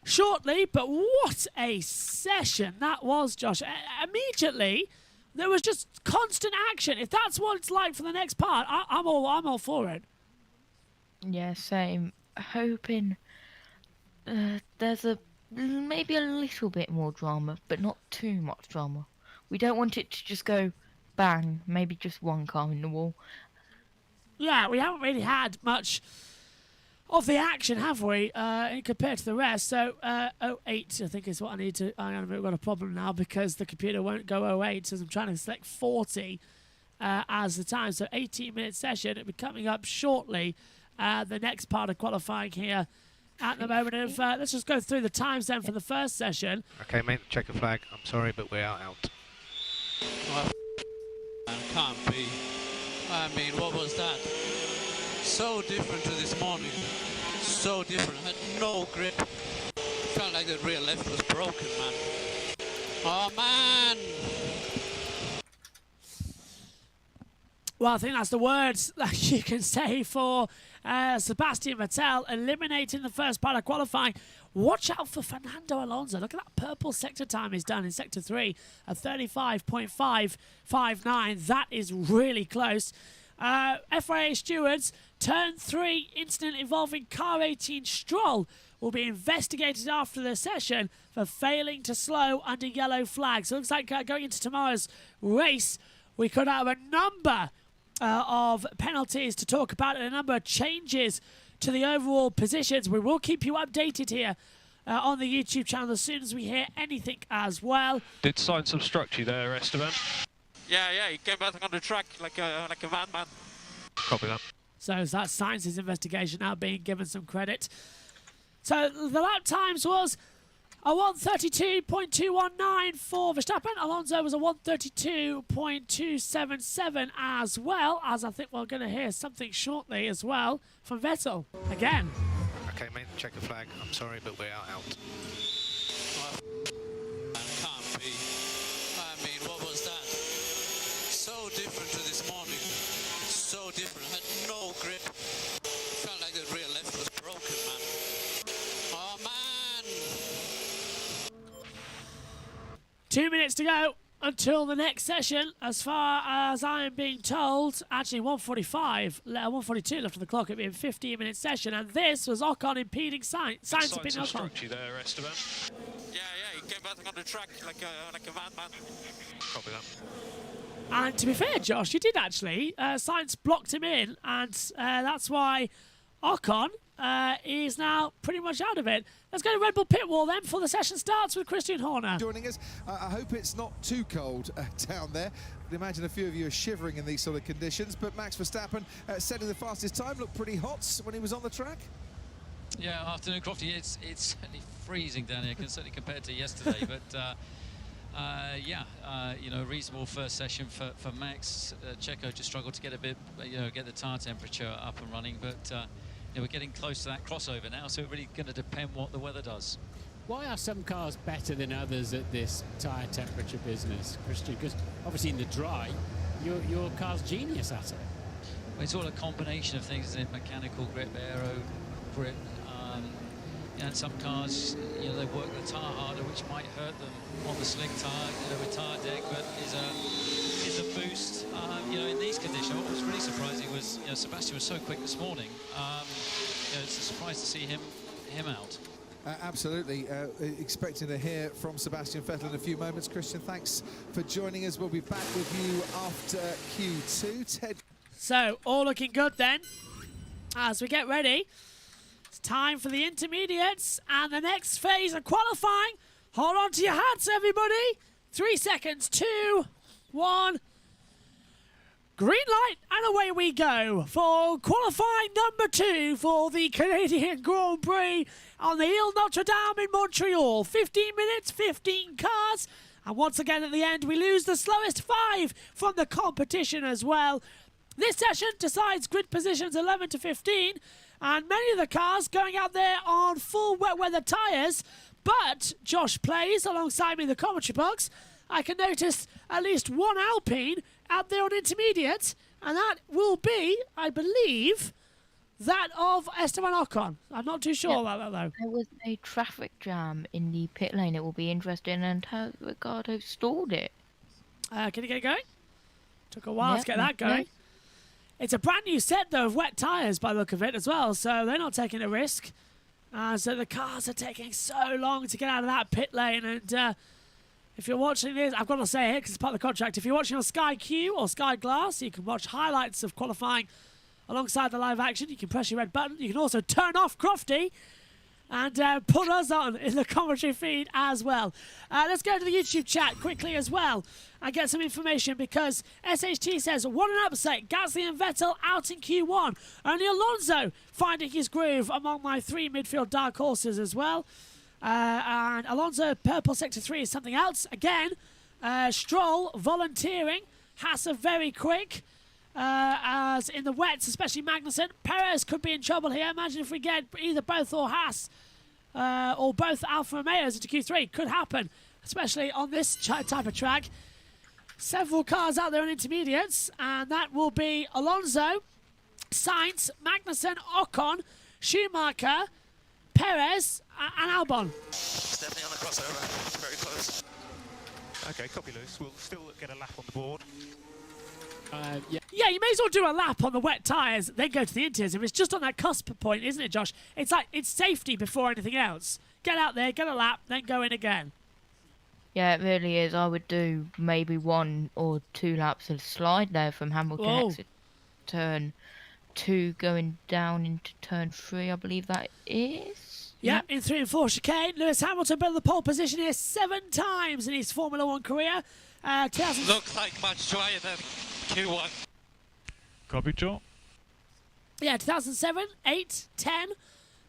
Speaker 1: shortly, but what a session that was, Josh. Immediately, there was just constant action. If that's what it's like for the next part, I'm all for it.
Speaker 2: Yeah, same. Hoping there's maybe a little bit more drama, but not too much drama. We don't want it to just go bang, maybe just one car in the wall.
Speaker 1: Yeah, we haven't really had much of the action, have we, compared to the rest? So 08, I think, is what I need to... I've got a problem now because the computer won't go 08, so I'm trying to select 40 as the time. So 18-minute session. It'll be coming up shortly, the next part of qualifying here at the moment. Of let's just go through the times then for the first session.
Speaker 5: Okay, mate, checker flag. I'm sorry, but we are out.
Speaker 6: Oh, can't be. I mean, what was that? So different to this morning. So different. I had no grip. Felt like the rear left was broken, man. Oh, man!
Speaker 1: Well, I think that's the words that you can say for Sebastian Vettel eliminating the first part of qualifying. Watch out for Fernando Alonso. Look at that purple sector time he's done in Sector 3 at 35.559. That is really close. FIA stewards, turn 3 incident involving car 18 Stroll will be investigated after the session for failing to slow under yellow flags. So it looks like going into tomorrow's race, we could have a number of penalties to talk about and a number of changes to the overall positions. We will keep you updated here on the YouTube channel as soon as we hear anything as well.
Speaker 4: Did Sainz obstruct you there, Esteban?
Speaker 6: Yeah, he came back on the track like a madman.
Speaker 4: Copy that.
Speaker 1: So that's Sainz's investigation now being given some credit. So the lap times was a 132.219 for Verstappen. Alonso was a 132.277 as well, as I think we're going to hear something shortly as well from Vettel again.
Speaker 5: Okay, mate, checker flag. I'm sorry, but we are out.
Speaker 6: Can't be. I mean, what was that? So different to this morning. So different. I had no grip. Felt like the rear left was broken, man. Oh, man!
Speaker 1: 2 minutes to go until the next session, as far as I am being told. Actually, 142 left on the clock. It'll be a 15-minute session, and this was Ocon impeding Sainz. Sainz impeding Ocon.
Speaker 4: Obstruct you there, Esteban?
Speaker 6: Yeah, he came back on the track like a madman.
Speaker 4: Copy that.
Speaker 1: And to be fair, Josh, you did actually. Sainz blocked him in, and that's why Ocon is now pretty much out of it. Let's go to Red Bull pit wall then before the session starts with Christian Horner.
Speaker 10: Joining us. I hope it's not too cold down there. I can imagine a few of you are shivering in these sort of conditions, but Max Verstappen setting the fastest time, looked pretty hot when he was on the track.
Speaker 11: Yeah, afternoon, Crofty. It's certainly freezing down here, certainly compared to yesterday, but you know, reasonable first session for Max. Checo just struggled to get a bit, get the tyre temperature up and running, but we're getting close to that crossover now, so it's really going to depend what the weather does.
Speaker 12: Why are some cars better than others at this tyre temperature business, Christian? Because obviously in the dry, your car's genius at it.
Speaker 11: Well, it's all a combination of things, isn't it? Mechanical grip, aero grip. And some cars, they work the tyre harder, which might hurt them on the slick tyre, with tyre deck, but is a boost. In these conditions, what was really surprising was, Sebastian was so quick this morning. It's a surprise to see him out.
Speaker 10: Absolutely. Expecting to hear from Sebastian Vettel in a few moments. Christian, thanks for joining us. We'll be back with you after Q2. Ted.
Speaker 1: So, all looking good then. As we get ready, it's time for the intermediates and the next phase of qualifying. Hold on to your hats, everybody. 3 seconds. 2, 1. Green light, and away we go for qualifying number 2 for the Canadian Grand Prix on the Ile Notre Dame in Montreal. 15 minutes, 15 cars, And once again at the end, we lose the slowest 5 from the competition as well. This session decides grid positions 11 to 15, and many of the cars going out there on full wet weather tyres. But Josh plays alongside me in the commentary box. I can notice at least one Alpine out there on intermediate, and that will be, I believe, that of Esteban Ocon. I'm not too sure about that, though.
Speaker 2: There was a traffic jam in the pit lane. It will be interesting and how Ricardo stalled it.
Speaker 1: Can you get it going? Took a while to get that going. It's a brand new set, though, of wet tyres by the look of it as well, so they're not taking a risk. So the cars are taking so long to get out of that pit lane, and if you're watching this, I've got to say it because it's part of the contract, if you're watching on Sky Q or Sky Glass, you can watch highlights of qualifying alongside the live action. You can press your red button. You can also turn off Crofty and put us on in the commentary feed as well. Let's go to the YouTube chat quickly as well and get some information, because SHT says, what an upset. Gasly and Vettel out in Q1. Only Alonso finding his groove among my 3 midfield dark horses as well. And Alonso, purple sector 3 is something else. Again, Stroll volunteering. Haas are very quick. As in the wets, especially Magnussen. Perez could be in trouble here. Imagine if we get either both or Haas or both Alfa Romeos into Q3. Could happen, especially on this type of track. Several cars out there on intermediates, and that will be Alonso, Sainz, Magnussen, Ocon, Schumacher, Perez, and Albon.
Speaker 4: Definitely on the crossover. Very close. Okay, copy Lewis. We'll still get a lap on the board.
Speaker 1: Yeah, you may as well do a lap on the wet tyres, then go to the inters. It's just on that cusp point, isn't it, Josh? It's like, it's safety before anything else. Get out there, get a lap, then go in again.
Speaker 2: Yeah, it really is. I would do maybe 1 or 2 laps of slide there from Hamilton exit turn 2 going down into turn 3, I believe that is.
Speaker 1: Yeah, in 3 and 4 chicane. Lewis Hamilton built the pole position here 7 times in his Formula 1 career.
Speaker 6: Looks like much drier than Q1.
Speaker 9: Copy, Joe.
Speaker 1: Yeah, 2007, 8, 10,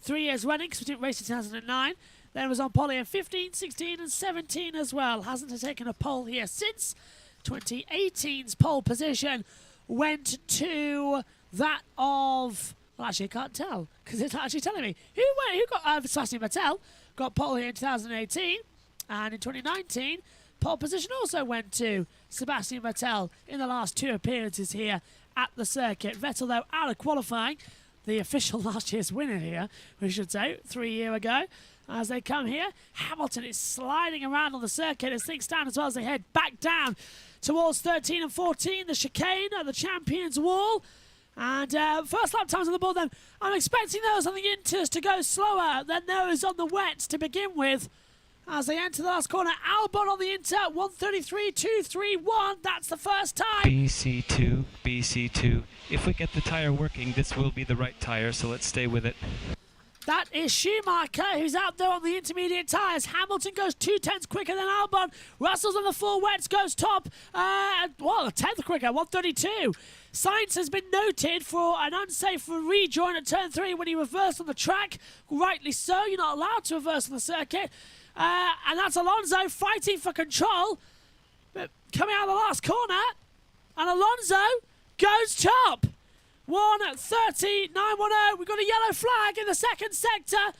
Speaker 1: 3 years running, because we didn't race in 2009. Then was on pole in 15, 16 and 17 as well. Hasn't taken a pole here since. 2018's pole position went to that of... Well, actually, I can't tell, because it's actually telling me. Who got Sebastian Vettel got pole here in 2018, and in 2019... pole position also went to Sebastian Vettel in the last 2 appearances here at the circuit. Vettel, though, out of qualifying. The official last year's winner here, we should say, 3 years ago. As they come here, Hamilton is sliding around on the circuit as things stand as well as they head back down towards 13 and 14, the chicane at the Champions Wall. And first lap times on the board, then. I'm expecting those on the inters to go slower than those on the wets to begin with. As they enter the last corner, Albon on the inter, 133.231. That's the first time.
Speaker 13: BC2, BC2. If we get the tyre working, this will be the right tyre, so let's stay with it.
Speaker 1: That is Schumacher, who's out there on the intermediate tyres. Hamilton goes 2/10 quicker than Albon. Russell's on the 4 wets, goes top. Well, a 10th quicker, 132. Sainz has been noted for an unsafe rejoin at turn 3 when he reversed on the track. Rightly so, you're not allowed to reverse on the circuit. And that's Alonso fighting for control. But coming out of the last corner. And Alonso goes top. 1:30.910. We've got a yellow flag in the second sector.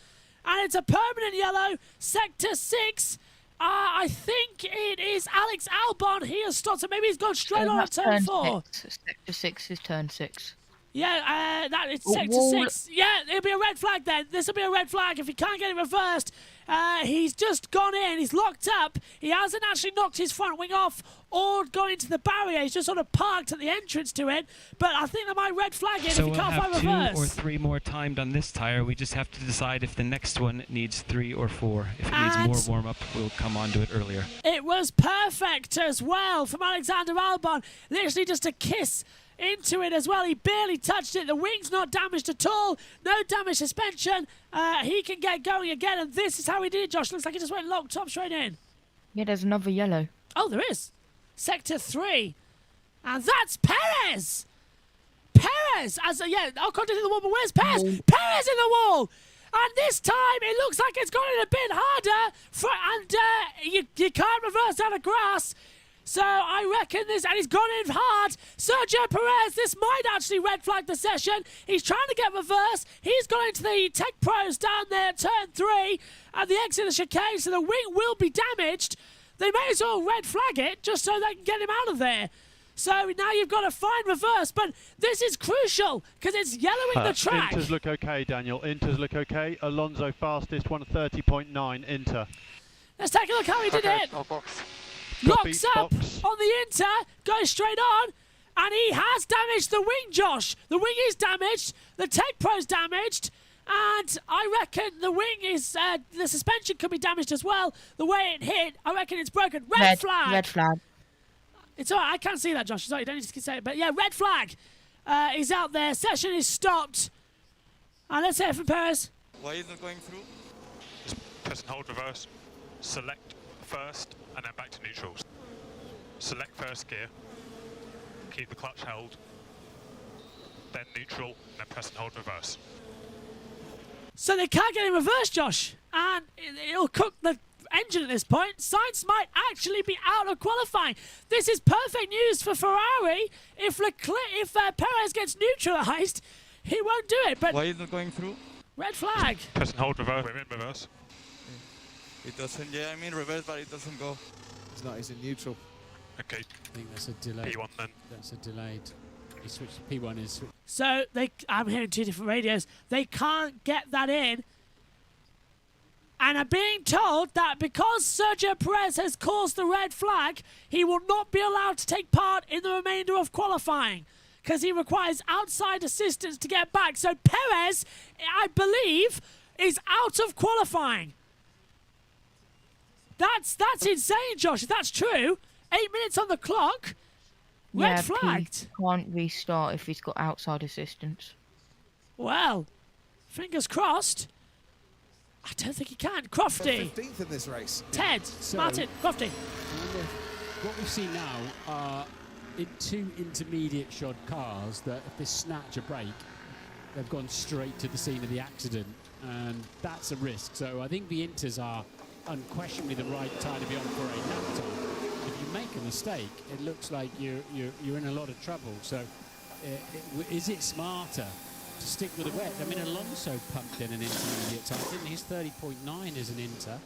Speaker 1: And it's a permanent yellow. Sector 6. I think it is Alex Albon. He has stopped. So maybe he's gone straight on at turn 4.
Speaker 2: Sector 6 is turn 6.
Speaker 1: Yeah, that is sector 6. Yeah, it'll be a red flag then. This will be a red flag if he can't get it reversed. He's just gone in. He's locked up. He hasn't actually knocked his front wing off or gone into the barrier. He's just sort of parked at the entrance to it. But I think they might red flag it if he can't find reverse.
Speaker 13: So we'll have 2 or 3 more timed on this tyre. We just have to decide if the next one needs 3 or 4. If it needs more warm-up, we'll come on to it earlier.
Speaker 1: It was perfect as well from Alexander Albon. Literally just a kiss into it as well. He barely touched it. The wing's not damaged at all. No damaged suspension. He can get going again, and this is how he did it, Josh. Looks like he just went locked top straight in.
Speaker 2: Yeah, there's another yellow.
Speaker 1: Oh, there is. Sector 3. And that's Perez! Perez! Yeah, Ocon did in the wall, but where's Perez? Perez in the wall! And this time, it looks like it's gotten a bit harder. And you can't reverse out of grass. So I reckon this, and he's gone in hard. Sergio Perez, this might actually red flag the session. He's trying to get reverse. He's gone into the Tech Pros down there at turn 3 at the exit of the chicane, so the wing will be damaged. They may as well red flag it just so they can get him out of there. So now you've got to find reverse, but this is crucial because it's yellowing the track.
Speaker 8: Inters look okay, Daniel. Inters look okay. Alonso fastest, 1:30.9. Inter.
Speaker 1: Let's take a look how he did it. Locks up on the Inter, goes straight on, and he has damaged the wing, Josh. The wing is damaged, the Tech Pro's damaged, and I reckon the wing is, the suspension could be damaged as well. The way it hit, I reckon it's broken. Red flag.
Speaker 2: Red flag.
Speaker 1: It's all right, I can't see that, Josh. Sorry, you don't need to say it. But yeah, red flag is out there. Session is stopped. And let's hear it from Perez.
Speaker 4: Why is it going through? Just press and hold reverse. Select first and then back to neutral. Select first gear. Keep the clutch held. Then neutral and then press and hold reverse.
Speaker 1: So they can't get in reverse, Josh. And it'll cook the engine at this point. Sainz might actually be out of qualifying. This is perfect news for Ferrari. If Perez gets neutralised, he won't do it. But
Speaker 14: why is it going through?
Speaker 1: Red flag.
Speaker 4: Press and hold reverse. We're in reverse.
Speaker 14: It doesn't. Yeah, I mean reverse, but it doesn't go.
Speaker 10: It's not. He's in neutral.
Speaker 4: Okay.
Speaker 12: I think that's a delay.
Speaker 4: P1 then.
Speaker 12: That's a delayed. He switched. P1 is.
Speaker 1: So I'm hearing two different radios. They can't get that in. And I'm being told that because Sergio Perez has caused the red flag, he will not be allowed to take part in the remainder of qualifying because he requires outside assistance to get back. So Perez, I believe, is out of qualifying. That's insane, Josh. If that's true, 8 minutes on the clock, red flagged.
Speaker 2: He can't restart if he's got outside assistance.
Speaker 1: Well, fingers crossed. I don't think he can. Crofty.
Speaker 10: 15th in this race.
Speaker 1: Ted. Martin. Crofty.
Speaker 12: What we see now are two intermediate shod cars that if they snatch a break, they've gone straight to the scene of the accident, and that's a risk. So I think the Inters are unquestionably the right time to be on for a lap time. If you make a mistake, it looks like you're in a lot of trouble. So is it smarter to stick with the wet? I mean, Alonso pumped in an intermediate time, didn't he? His 30.9 is an Inter.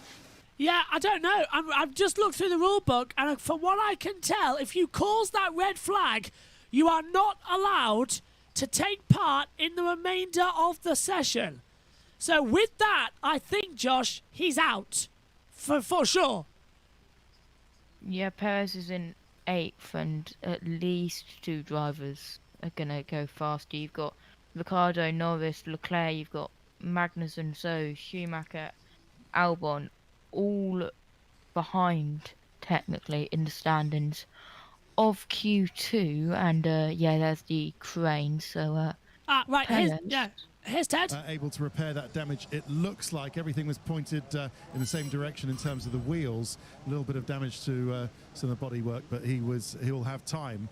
Speaker 1: Yeah, I don't know. I've just looked through the rule book, and from what I can tell, if you cause that red flag, you are not allowed to take part in the remainder of the session. So with that, I think, Josh, he's out. For sure.
Speaker 2: Yeah, Perez is in 8th, and at least 2 drivers are going to go faster. You've got Ricciardo, Norris, Leclerc, you've got Magnussen, so Schumacher, Albon, all behind, technically, in the standings of Q2. And, yeah, there's the crane, so...
Speaker 1: right, here's Ted.
Speaker 3: Able to repair that damage. It looks like everything was pointed in the same direction in terms of the wheels. A little bit of damage to some of the bodywork, but he'll have time.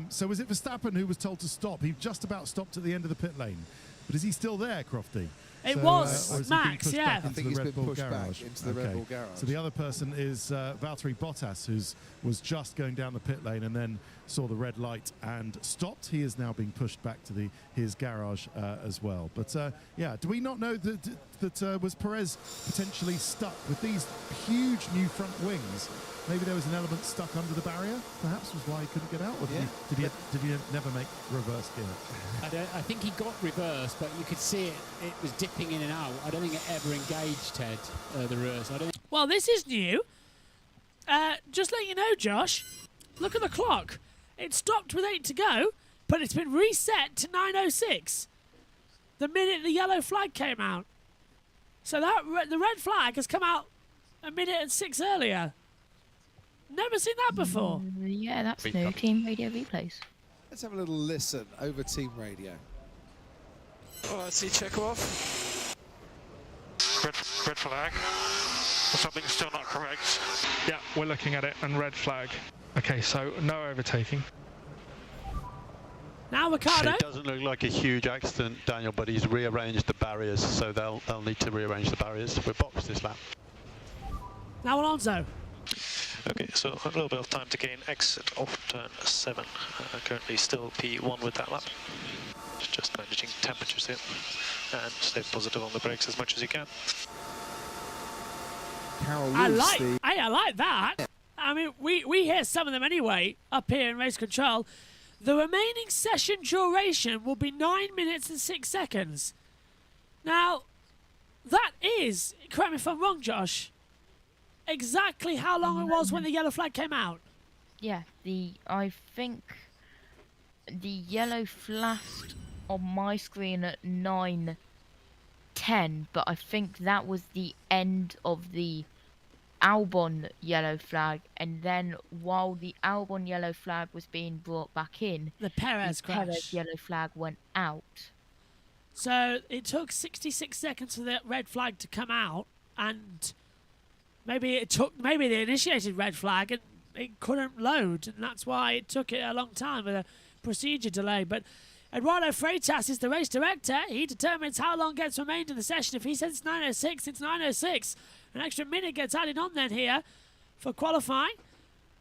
Speaker 3: So was it Verstappen who was told to stop? He just about stopped at the end of the pit lane. But is he still there, Crofty?
Speaker 1: It was Max, yeah.
Speaker 10: I think he's been pushed back into the Red Bull garage.
Speaker 3: So the other person is Valtteri Bottas, who was just going down the pit lane and then saw the red light and stopped. He is now being pushed back to his garage as well. But yeah, do we not know that was Perez potentially stuck with these huge new front wings? Maybe there was an element stuck under the barrier, perhaps, was why he couldn't get out? Or did he never make reverse gear?
Speaker 12: I think he got reverse, but you could see it was dipping in and out. I don't think it ever engaged, Ted, the reverse.
Speaker 1: Well, this is new. Just let you know, Josh, look at the clock. It stopped with 8 to go, but it's been reset to 9:06. The minute the yellow flag came out. So the red flag has come out a minute and 6 earlier. Never seen that before.
Speaker 2: Yeah, that's new. Team Radio replays.
Speaker 10: Let's have a little listen over Team Radio.
Speaker 14: Oh, I see Chekhov.
Speaker 4: Red flag. Something's still not correct.
Speaker 9: Yeah, we're looking at it, and red flag. Okay, so no overtaking.
Speaker 1: Now Ricciardo.
Speaker 8: It doesn't look like a huge accident, Daniel, but he's rearranged the barriers, so they'll need to rearrange the barriers. We're boxed this lap.
Speaker 1: Now Alonso.
Speaker 15: Okay, so a little bit of time to gain exit of turn 7. Currently still P1 with that lap. Just managing temperatures here and stay positive on the brakes as much as you can.
Speaker 1: I like that. I mean, we hear some of them anyway up here in race control. The remaining session duration will be 9 minutes and 6 seconds. Now, that is, correct me if I'm wrong, Josh, exactly how long it was when the yellow flag came out.
Speaker 2: Yeah, I think the yellow flashed on my screen at 9:10, but I think that was the end of the Albon yellow flag, and then while the Albon yellow flag was being brought back in,
Speaker 1: the Perez crash.
Speaker 2: Perez yellow flag went out.
Speaker 1: So it took 66 seconds for the red flag to come out, and maybe they initiated red flag and it couldn't load, and that's why it took it a long time with a procedure delay. But Eduardo Freitas is the race director. He determines how long gets remained in the session. If he says it's 9:06, it's 9:06. An extra minute gets added on then here for qualifying.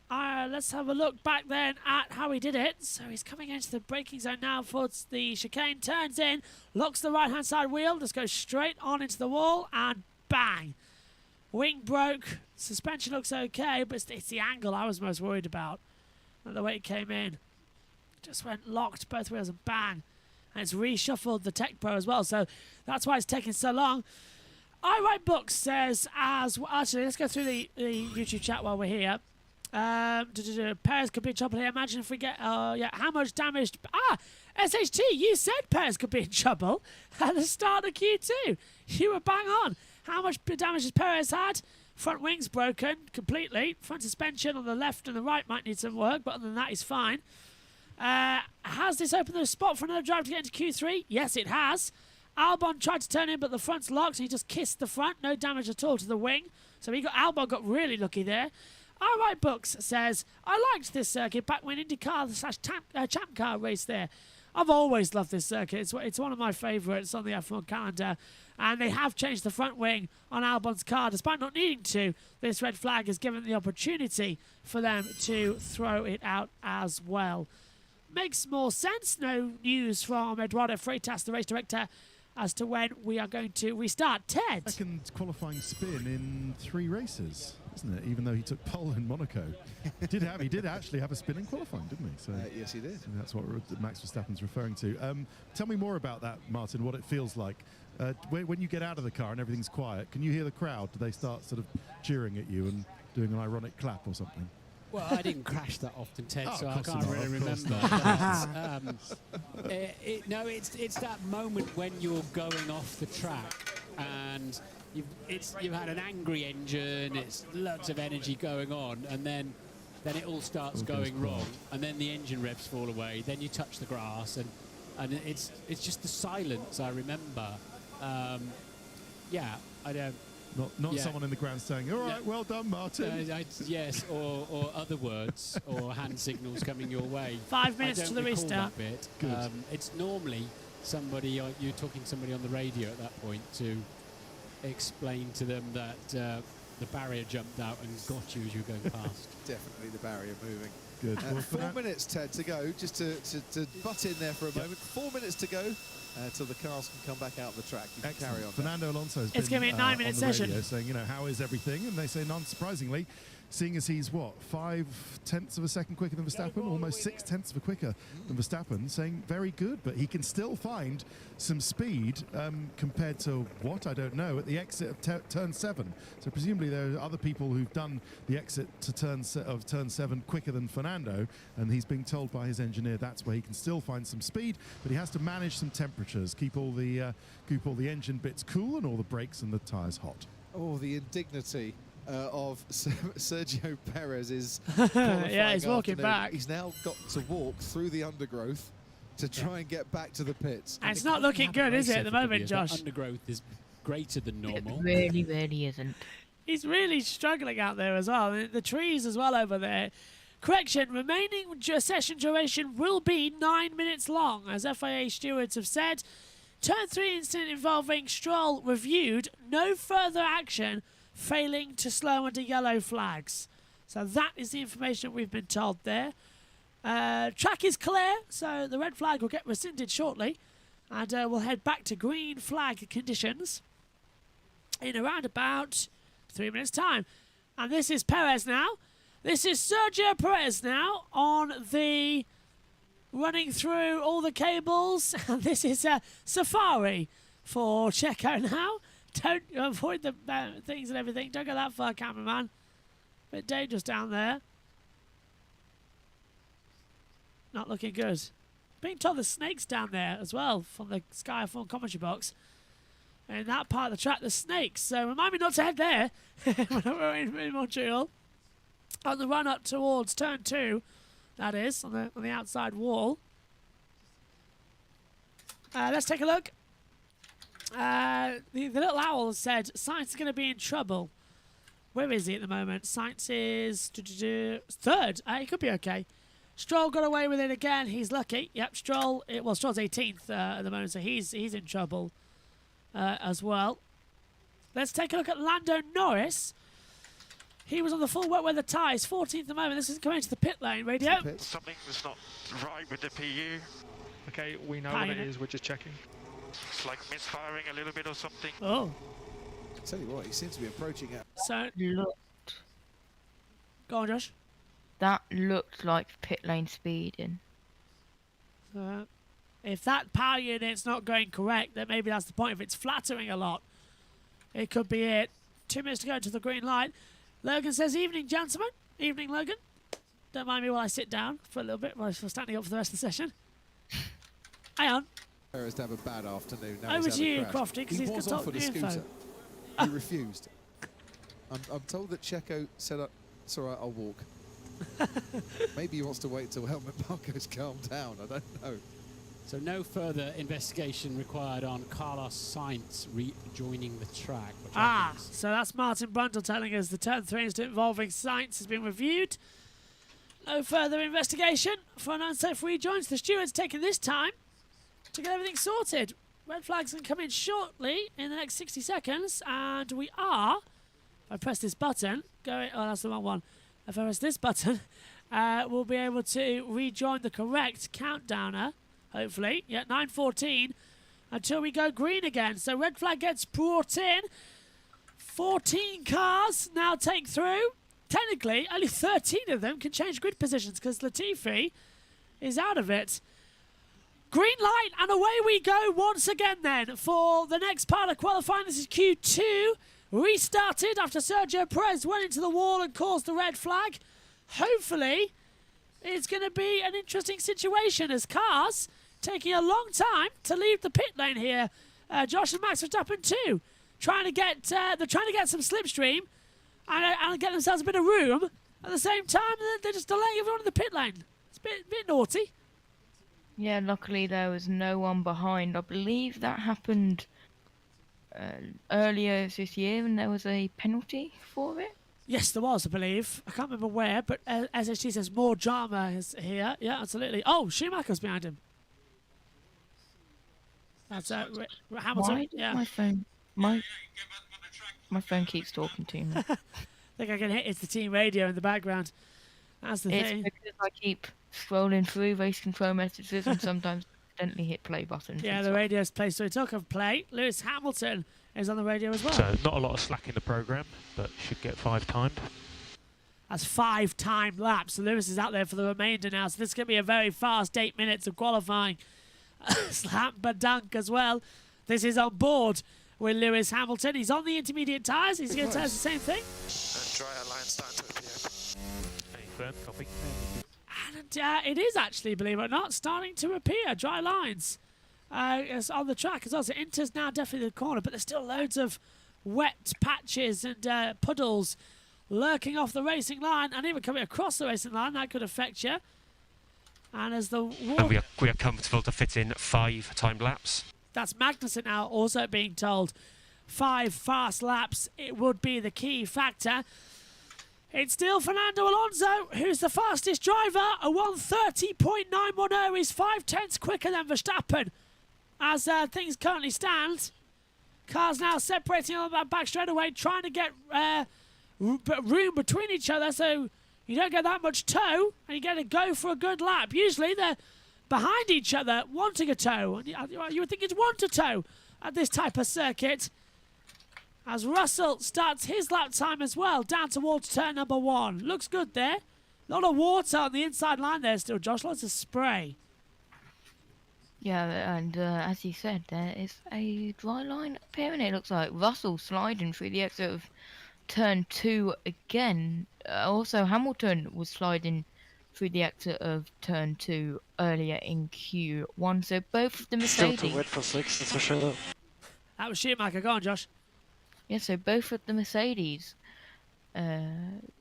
Speaker 1: Let's have a look back then at how he did it. So he's coming into the braking zone now for the chicane, turns in, locks the right-hand side wheel, just goes straight on into the wall, and bang. Wing broke. Suspension looks okay, but it's the angle I was most worried about. And the way it came in. Just went locked, both wheels, and bang. And it's reshuffled the Tech Pro as well, so that's why it's taking so long. I Write Books says, actually, let's go through the YouTube chat while we're here. Perez could be in trouble here. Imagine if we get, how much damage? SHT, you said Perez could be in trouble at the start of Q2. You were bang on. How much damage has Perez had? Front wings broken completely. Front suspension on the left and the right might need some work, but other than that, he's fine. Has this opened the spot for another driver to get into Q3? Yes, it has. Albon tried to turn in, but the front's locked, so he just kissed the front. No damage at all to the wing. So Albon got really lucky there. I Write Books says, I liked this circuit back when IndyCar/Champ Car raced there. I've always loved this circuit. It's one of my favourites on the F1 calendar. And they have changed the front wing on Albon's car. Despite not needing to, this red flag has given the opportunity for them to throw it out as well. Makes more sense. No news from Eduardo Freitas, the race director, as to when we are going to restart. Ted.
Speaker 3: Second qualifying spin in 3 races, isn't it? Even though he took pole in Monaco. He did actually have a spin in qualifying, didn't he? So
Speaker 10: yes, he did.
Speaker 3: So that's what Max Verstappen's referring to. Tell me more about that, Martin, what it feels like. When you get out of the car and everything's quiet, can you hear the crowd? Do they start sort of cheering at you and doing an ironic clap or something?
Speaker 12: Well, I didn't crash that often, Ted, so I can't really remember. No, it's that moment when you're going off the track and you've had an angry engine, it's lots of energy going on, and then it all starts going wrong, and then the engine revs fall away, then you touch the grass, and it's just the silence I remember. I don't.
Speaker 3: Not someone in the ground saying, all right, well done, Martin.
Speaker 12: Yes, or other words, or hand signals coming your way.
Speaker 1: 5 minutes to the restart.
Speaker 12: Bit. It's normally you're talking to somebody on the radio at that point to explain to them that the barrier jumped out and got you as you were going past.
Speaker 10: Definitely the barrier moving.
Speaker 3: Good.
Speaker 10: 4 minutes, Ted, to go. Just to butt in there for a moment. 4 minutes to go till the cars can come back out of the track. You can carry on.
Speaker 3: Fernando Alonso has
Speaker 1: been
Speaker 3: going
Speaker 1: to be a 9 minute session
Speaker 3: saying, how is everything? And they say, non-surprisingly, seeing as he's, 5/10 of a second quicker than Verstappen, almost 6/10 of a quicker than Verstappen, saying very good, but he can still find some speed compared to I don't know, at the exit of turn 7. So presumably there are other people who've done the exit to turn 7 quicker than Fernando, and he's being told by his engineer that's where he can still find some speed, but he has to manage some temperatures, keep all the engine bits cool and all the brakes and the tyres hot.
Speaker 10: Oh, the indignity of Sergio Perez is
Speaker 1: yeah, he's walking back.
Speaker 10: He's now got to walk through the undergrowth to try and get back to the pits.
Speaker 1: And it's not looking good, is it, at the moment, Josh?
Speaker 12: The undergrowth is greater than normal.
Speaker 2: It really isn't.
Speaker 1: He's really struggling out there as well. The trees as well over there. Correction, remaining session duration will be 9 minutes long, as FIA stewards have said. Turn 3 incident involving Stroll reviewed. No further action, failing to slow under yellow flags. So that is the information we've been told there. Track is clear, so the red flag will get rescinded shortly. And we'll head back to green flag conditions in around about 3 minutes' time. And this is Perez now. This is Sergio Perez now on the running through all the cables. And this is Safari for Checo now. Don't avoid the things and everything. Don't go that far, cameraman. Bit dangerous down there. Not looking good. Being told there's snakes down there as well from the Sky F1 commentary box. In that part of the track, there's snakes. So remind me not to head there when we're in Montreal. On the run up towards turn 2, that is, on the outside wall. Let's take a look. The little owl said Sainz is going to be in trouble. Where is he at the moment? Sainz is third. He could be okay. Stroll got away with it again. He's lucky. Yep, Stroll's 18th at the moment, so he's in trouble as well. Let's take a look at Lando Norris. He was on the full wet weather tyres, 14th at the moment. This is coming to the pit lane radio.
Speaker 16: Something was not right with the PU.
Speaker 17: Okay, we know what it is. We're just checking.
Speaker 16: It's like misfiring a little bit or something.
Speaker 1: Oh.
Speaker 10: I'll tell you what, he seems to be approaching it.
Speaker 1: So, go on, Josh.
Speaker 2: That looked like pit lane speeding.
Speaker 1: If that power unit's not going correct, then maybe that's the point. If it's flattering a lot, it could be it. 2 minutes to go to the green light. Logan says, evening, gentlemen. Evening, Logan. Don't mind me while I sit down for a little bit while I'm standing up for the rest of the session. Hang on.
Speaker 10: Perez to have a bad afternoon. Now
Speaker 1: Over
Speaker 10: he's
Speaker 1: to
Speaker 10: had a
Speaker 1: you,
Speaker 10: crash.
Speaker 1: Crofty, because he's got top
Speaker 10: offered a
Speaker 1: info.
Speaker 10: scooter. He refused. I'm told that Checo said, it's all right, I'll walk. Maybe he wants to wait till Helmut Marko's calmed down. I don't know.
Speaker 12: So no further investigation required on Carlos Sainz rejoining the track.
Speaker 1: So that's Martin Brundle telling us the turn 3 incident involving Sainz has been reviewed. No further investigation for an unsafe rejoin. The stewards taking this time to get everything sorted. Red flags can come in shortly in the next 60 seconds, and we are, if I press this button, that's the wrong one. If I press this button, we'll be able to rejoin the correct countdowner, hopefully. Yeah, 9:14 until we go green again. So red flag gets brought in. 14 cars now take through. Technically, only 13 of them can change grid positions because Latifi is out of it. Green light, and away we go once again then for the next part of qualifying. This is Q2. Restarted after Sergio Perez went into the wall and caused the red flag. Hopefully, it's going to be an interesting situation as cars taking a long time to leave the pit lane here. Josh and Max Verstappen too, trying to get some slipstream and get themselves a bit of room. At the same time, they're just delaying everyone in the pit lane. It's a bit naughty.
Speaker 2: Yeah, luckily there was no one behind. I believe that happened earlier this year, and there was a penalty for it.
Speaker 1: Yes, there was, I believe. I can't remember where, but SHG says more drama is here. Yeah, absolutely. Oh, Schumacher's behind him. That's Hamilton.
Speaker 2: Why does my phone? My phone keeps talking to me.
Speaker 1: I think I can hit. It's the team radio in the background. That's the thing.
Speaker 2: It's because I keep scrolling through race control messages and sometimes accidentally hit play buttons.
Speaker 1: Yeah, the radio's played. So we talk of play. Lewis Hamilton is on the radio as well.
Speaker 15: So not a lot of slack in the programme, but should get 5 timed.
Speaker 1: That's 5 time laps. So Lewis is out there for the remainder now. So this is going to be a very fast 8 minutes of qualifying. Slap but dunk as well. This is on board with Lewis Hamilton. He's on the intermediate tyres. He's going to tell us the same thing.
Speaker 16: Dry line starting to appear.
Speaker 15: Any firm copy?
Speaker 1: And it is actually, believe it or not, starting to appear. Dry lines on the track as well. So Inter's now definitely the corner, but there's still loads of wet patches and puddles lurking off the racing line and even coming across the racing line. That could affect you. And as the
Speaker 13: and we are comfortable to fit in 5 timed laps.
Speaker 1: That's Magnussen now also being told 5 fast laps. It would be the key factor. It's still Fernando Alonso, who's the fastest driver. A 1:30.910 is 5/10 quicker than Verstappen. As things currently stand, cars now separating on that back straightaway, trying to get room between each other so you don't get that much tow and you get to go for a good lap. Usually they're behind each other wanting a tow. And you would think you'd want a tow at this type of circuit. As Russell starts his lap time as well, down towards turn number 1. Looks good there. A lot of water on the inside line there still, Josh. Lots of spray.
Speaker 2: Yeah, and as you said, there is a dry line appearing. It looks like Russell sliding through the exit of turn 2 again. Also, Hamilton was sliding through the exit of turn 2 earlier in Q1. So both of the Mercedes...
Speaker 14: Still too wet for slicks, that's for sure.
Speaker 1: That was Schumacher. Go on, Josh.
Speaker 2: Yeah, so both of the Mercedes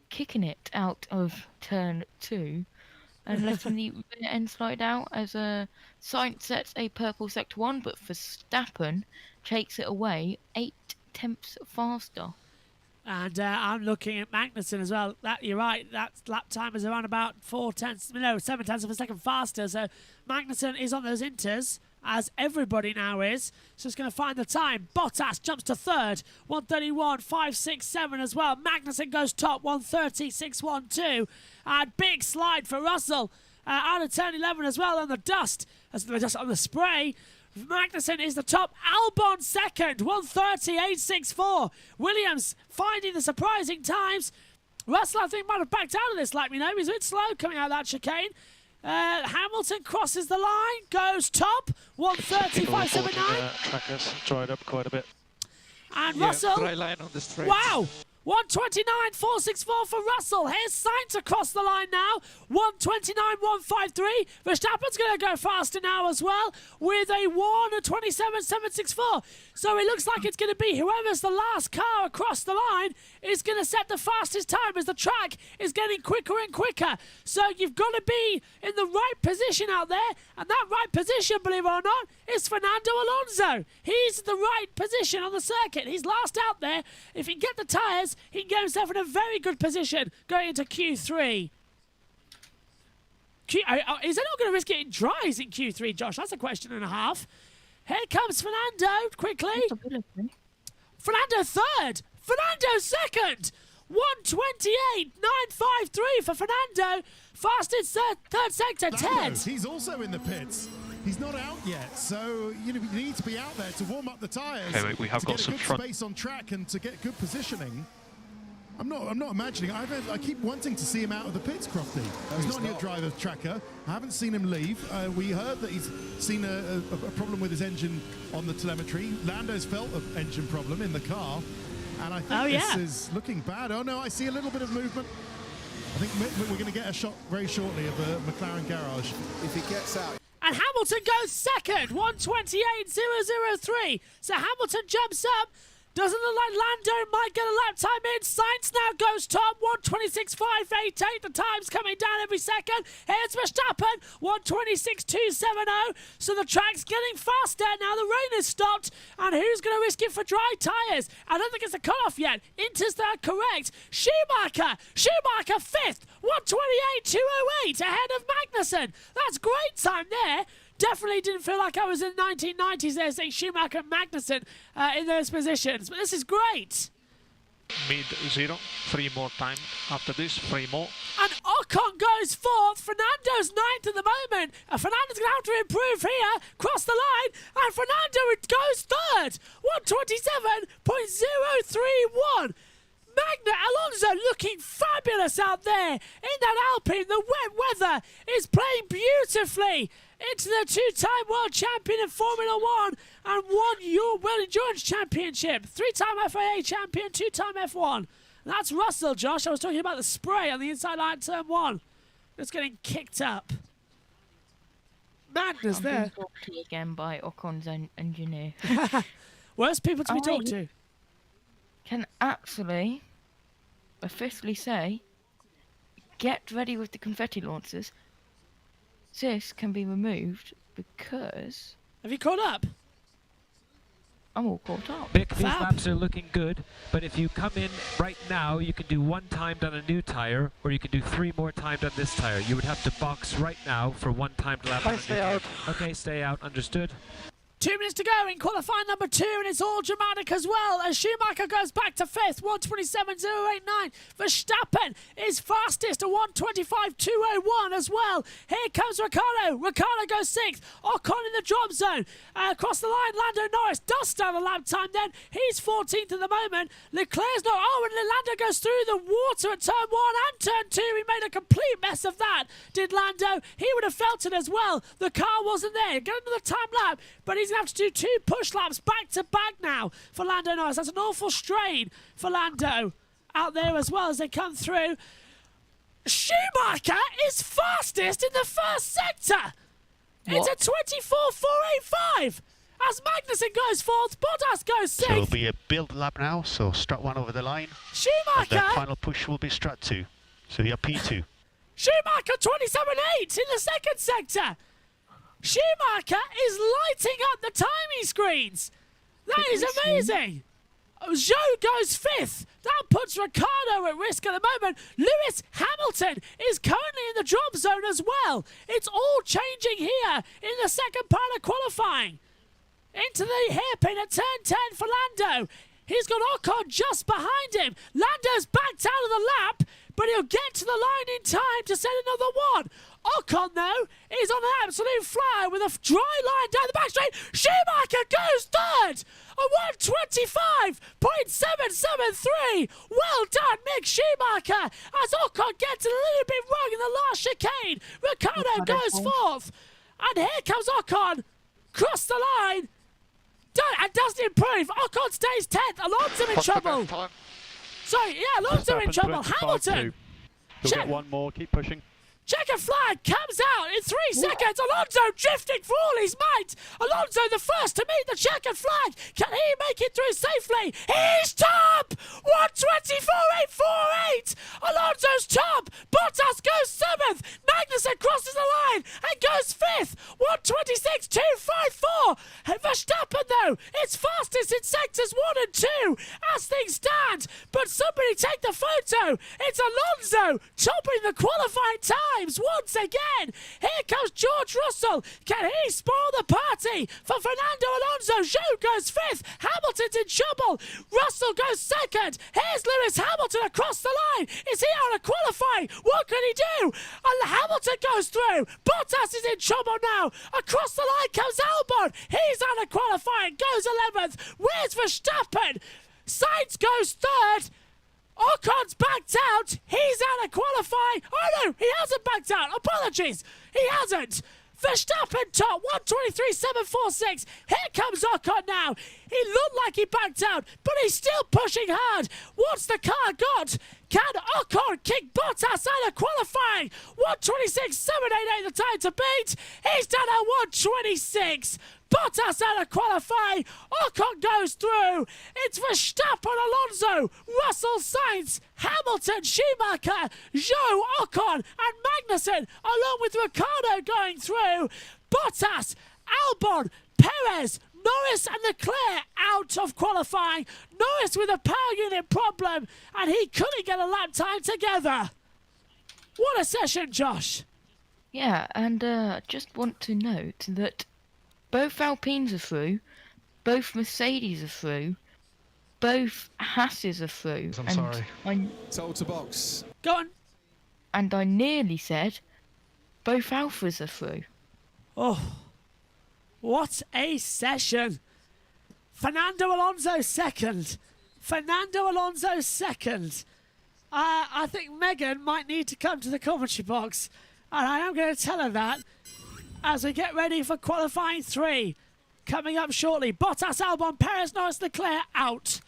Speaker 2: kicking it out of turn 2 and letting the rear end slide out as Sainz sets a purple sector 1, but Verstappen takes it away 8/10 faster.
Speaker 1: And I'm looking at Magnussen as well. You're right, that lap time is around about 7/10 of a second faster. So Magnussen is on those inters, as everybody now is. So it's going to find the time. Bottas jumps to third, 1:31.567 as well. Magnussen goes top, 1:30.612. And big slide for Russell out of turn 11 as well on the dust, on the spray. Magnussen is the top. Albon second, 1:30.864. Williams finding the surprising times. Russell, I think, might have backed out of this lap. You know, he's a bit slow coming out of that chicane. Hamilton crosses the line, goes top, 1:30.579.
Speaker 14: Trackers dried up quite a bit.
Speaker 1: And Russell,
Speaker 14: dry line on the straight.
Speaker 1: Wow, 1:29.464 for Russell. Here's Sainz across the line now, 1:29.153. Verstappen's going to go faster now as well with a 1:27.764. So it looks like it's going to be whoever's the last car across the line is going to set the fastest time as the track is getting quicker and quicker. So you've got to be in the right position out there, and that right position, believe it or not, is Fernando Alonso. He's the right position on the circuit. He's last out there. If he can get the tyres, he can get himself in a very good position going into Q3. Is he not going to risk getting dries in Q3, Josh? That's a question and a half. Here comes Fernando, quickly. Fernando third. Fernando second. 1:28.953 for Fernando. Fastest third sector, Ted.
Speaker 3: He's also in the pits. He's not out yet, so you need to be out there to warm up the tyres.
Speaker 8: Okay, we have
Speaker 3: to
Speaker 8: got
Speaker 3: get
Speaker 8: some
Speaker 3: a good
Speaker 8: front
Speaker 3: space on track and to get good positioning. I'm not imagining. I keep wanting to see him out of the pits, Crofty. He's not on your driver tracker. I haven't seen him leave. We heard that he's seen a problem with his engine on the telemetry. Lando's felt an engine problem in the car, and I think this is looking bad. Oh no, I see a little bit of movement. I think we're going to get a shot very shortly of the McLaren garage.
Speaker 10: If he gets out.
Speaker 1: And Hamilton goes second, 1:28.003. So Hamilton jumps up. Doesn't look like Lando might get a lap time in. Sainz now goes top, 1:26.588. The time's coming down every second. Here's Verstappen, 1:26.270. So the track's getting faster. Now the rain has stopped. And who's going to risk it for dry tyres? I don't think it's a cut-off yet. Inter's there correct. Schumacher fifth, 1:28.208 ahead of Magnussen. That's great time there. Definitely didn't feel like I was in the 1990s there, seeing Schumacher and Magnussen in those positions. But this is great.
Speaker 17: Mid-0, 3 more time after this, 3 more.
Speaker 1: And Ocon goes fourth. Fernando's ninth at the moment. Fernando's going to have to improve here. Cross the line. And Fernando goes third. 1:27.031. Alonso looking fabulous out there in that Alpine. The wet weather is playing beautifully into the two-time world champion in Formula 1 and won your World Endurance Championship. 3-time FIA champion, 2-time F1. And that's Russell, Josh. I was talking about the spray on the inside line at turn 1. It's getting kicked up. Madness there.
Speaker 2: I'm being talked to again by Ocon's engineer.
Speaker 1: Worst people to be talked to.
Speaker 2: Can actually officially say, get ready with the confetti launchers. This can be removed because...
Speaker 1: Have you caught up?
Speaker 2: I'm all caught up.
Speaker 13: Mick, these laps are looking good, but if you come in right now, you can do 1 timed on a new tyre, or you can do 3 more timed on this tyre. You would have to box right now for 1 timed lap on a new tyre. Okay, stay out. Understood.
Speaker 1: 2 minutes to go in qualifying number 2, and it's all dramatic as well as Schumacher goes back to 5th, 1:27.089. Verstappen is fastest at 1:25.201 as well. Here comes Ricciardo. Ricciardo goes 6th. Ocon in the drop zone. Across the line, Lando Norris does stand a lap time then. He's 14th at the moment. Leclerc's not. Oh, and Lando goes through the water at turn 1 and turn 2. He made a complete mess of that, did Lando. He would have felt it as well. The car wasn't there. Get another time lap, but he's going to have to do 2 push laps back to back now for Lando Norris. That's an awful strain for Lando out there as well as they come through. Schumacher is fastest in the first sector. It's a 24.485. As Magnussen goes 4th, Bottas goes 6th.
Speaker 18: So it'll be a build lap now, so strut 1 over the line.
Speaker 1: Schumacher.
Speaker 18: And the final push will be strut 2. So you're P2.
Speaker 1: Schumacher 27.8 in the second sector. Schumacher is lighting up the timing screens. That is amazing. Zhou goes 5th. That puts Ricciardo at risk at the moment. Lewis Hamilton is currently in the drop zone as well. It's all changing here in the second part of qualifying. Into the hairpin at turn 10 for Lando. He's got Ocon just behind him. Lando's backed out of the lap, but he'll get to the line in time to set another one. Ocon, though, is on an absolute flyer with a dry line down the back straight. Schumacher goes 3rd at 1:25.773. Well done, Mick Schumacher, as Ocon gets a little bit wrong in the last chicane. Ricciardo goes 4th. And here comes Ocon. Cross the line. And doesn't improve. Ocon stays 10th. Alonso in trouble. Sorry, yeah, Alonso in trouble. Hamilton.
Speaker 8: You'll get 1 more. Keep pushing.
Speaker 1: Checker flag comes out in 3 seconds. Alonso drifting for all his might. Alonso the first to meet the checkered flag. Can he make it through safely? He's top! 1:24.848. Alonso's top. Bottas goes 7th. Magnussen crosses the line and goes 5th. 1:26.254. Verstappen, though, it's fastest in sectors 1 and 2 as things stand. But somebody take the photo. It's Alonso topping the qualifying times once again. Here comes George Russell. Can he spoil the party for Fernando Alonso? Zhou goes 5th. Hamilton's in trouble. Russell goes 2nd. Here's Lewis Hamilton across the line. Is he out of qualifying? What can he do? Hamilton goes through. Bottas is in trouble now. Across the line comes Albon. He's out of qualifying. Goes 11th. Where's Verstappen? Sainz goes 3rd. Ocon's backed out. He's out of qualifying. Oh no, he hasn't backed out. Apologies. He hasn't. Verstappen top, 1:23.746. Here comes Ocon now. He looked like he backed out, but he's still pushing hard. What's the car got? Can Ocon kick Bottas out of qualifying? 1:26.788 the time to beat. He's done at 1:26. Bottas out of qualifying. Ocon goes through. It's Verstappen, Alonso, Russell, Sainz, Hamilton, Schumacher, Zhou, Ocon, and Magnussen, along with Ricciardo going through. Bottas, Albon, Perez, Norris and Leclerc out of qualifying. Norris with a power unit problem, and he couldn't get a lap time together. What a session, Josh.
Speaker 2: Yeah, and just want to note that both Alpines are through, both Mercedes are through, both Hasses are through.
Speaker 10: I'm
Speaker 2: and
Speaker 10: sorry.
Speaker 2: Told
Speaker 10: to box.
Speaker 1: Go on.
Speaker 2: And I nearly said both Alphas are through.
Speaker 1: Oh, what a session. Fernando Alonso 2nd. Fernando Alonso 2nd. I think Megan might need to come to the commentary box, and I am going to tell her that as we get ready for qualifying 3. Coming up shortly, Bottas, Albon, Perez, Norris, Leclerc out.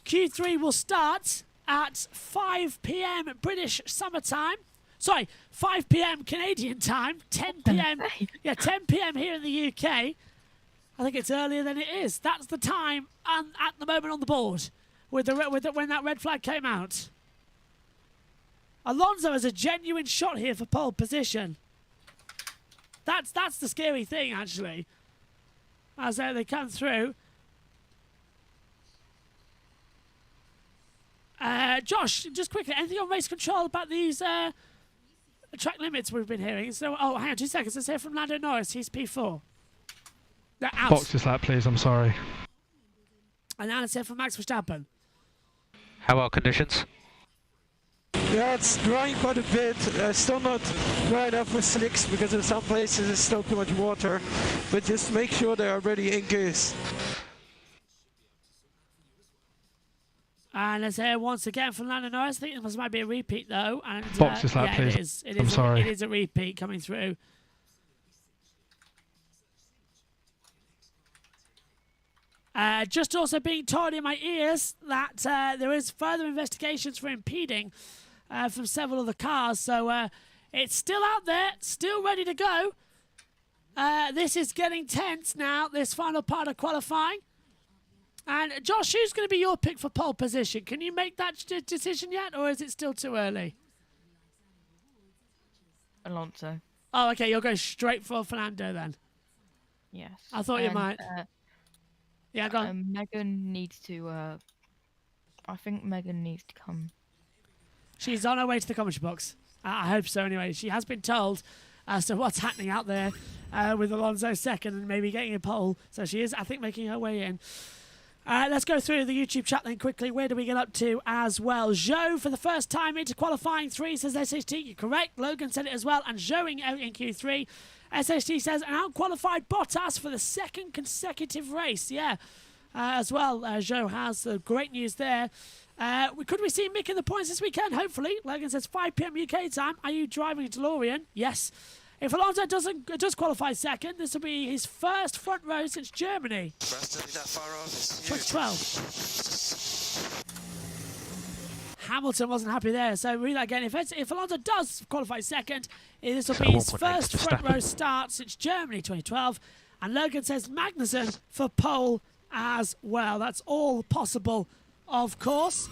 Speaker 1: Q3 will start at 5 p.m. British summertime. Sorry, 5 p.m. Canadian time, 10 p.m. Yeah, 10 p.m. here in the UK. I think it's earlier than it is. That's the time at the moment on the board when that red flag came out. Alonso has a genuine shot here for pole position. That's the scary thing, actually. As they come through. Josh, just quickly, anything on race control about these track limits we've been hearing? So, oh, hang on 2 seconds. Let's hear from Lando Norris. He's P4. They're out.
Speaker 9: Box this lap, please. I'm sorry.
Speaker 1: And now let's hear from Max Verstappen.
Speaker 13: How are conditions?
Speaker 19: Yeah, it's drying quite a bit. Still not dry enough for slicks because in some places there's still too much water. But just make sure they are ready in case.
Speaker 1: And let's hear once again from Lando Norris. I think this might be a repeat though. And
Speaker 9: Box this lap,
Speaker 1: yeah,
Speaker 9: please.
Speaker 1: It is.
Speaker 9: I'm sorry.
Speaker 1: It is a repeat coming through. Just also being told in my ears that there is further investigations for impeding from several of the cars. So it's still out there, still ready to go. This is getting tense now, this final part of qualifying. And Josh, who's going to be your pick for pole position? Can you make that decision yet, or is it still too early?
Speaker 2: Alonso.
Speaker 1: Oh, okay, you'll go straight for Fernando then.
Speaker 2: Yes.
Speaker 1: I thought you might. Yeah, go on.
Speaker 2: Megan needs to. I think Megan needs to come.
Speaker 1: She's on her way to the commentary box. I hope so. Anyway, she has been told as to what's happening out there with Alonso second and maybe getting a pole. So she is, I think, making her way in. Let's go through the YouTube chat then quickly. Where do we get up to as well? Joe, for the first time into qualifying 3, says SHT. You're correct. Logan said it as well. And Joeing out in Q3. SHT says an out-qualified Bottas for the second consecutive race. Yeah, as well. Joe has great news there. Could we see Mick in the points this weekend? Hopefully. Logan says 5 p.m. UK time. Are you driving a DeLorean? Yes. If Alonso does qualify second, this will be his first front row since Germany. 2012. Hamilton wasn't happy there, so read that again. If Alonso does qualify second, this will be his first front row start since Germany 2012. And Logan says Magnussen for pole as well. That's all possible, of course.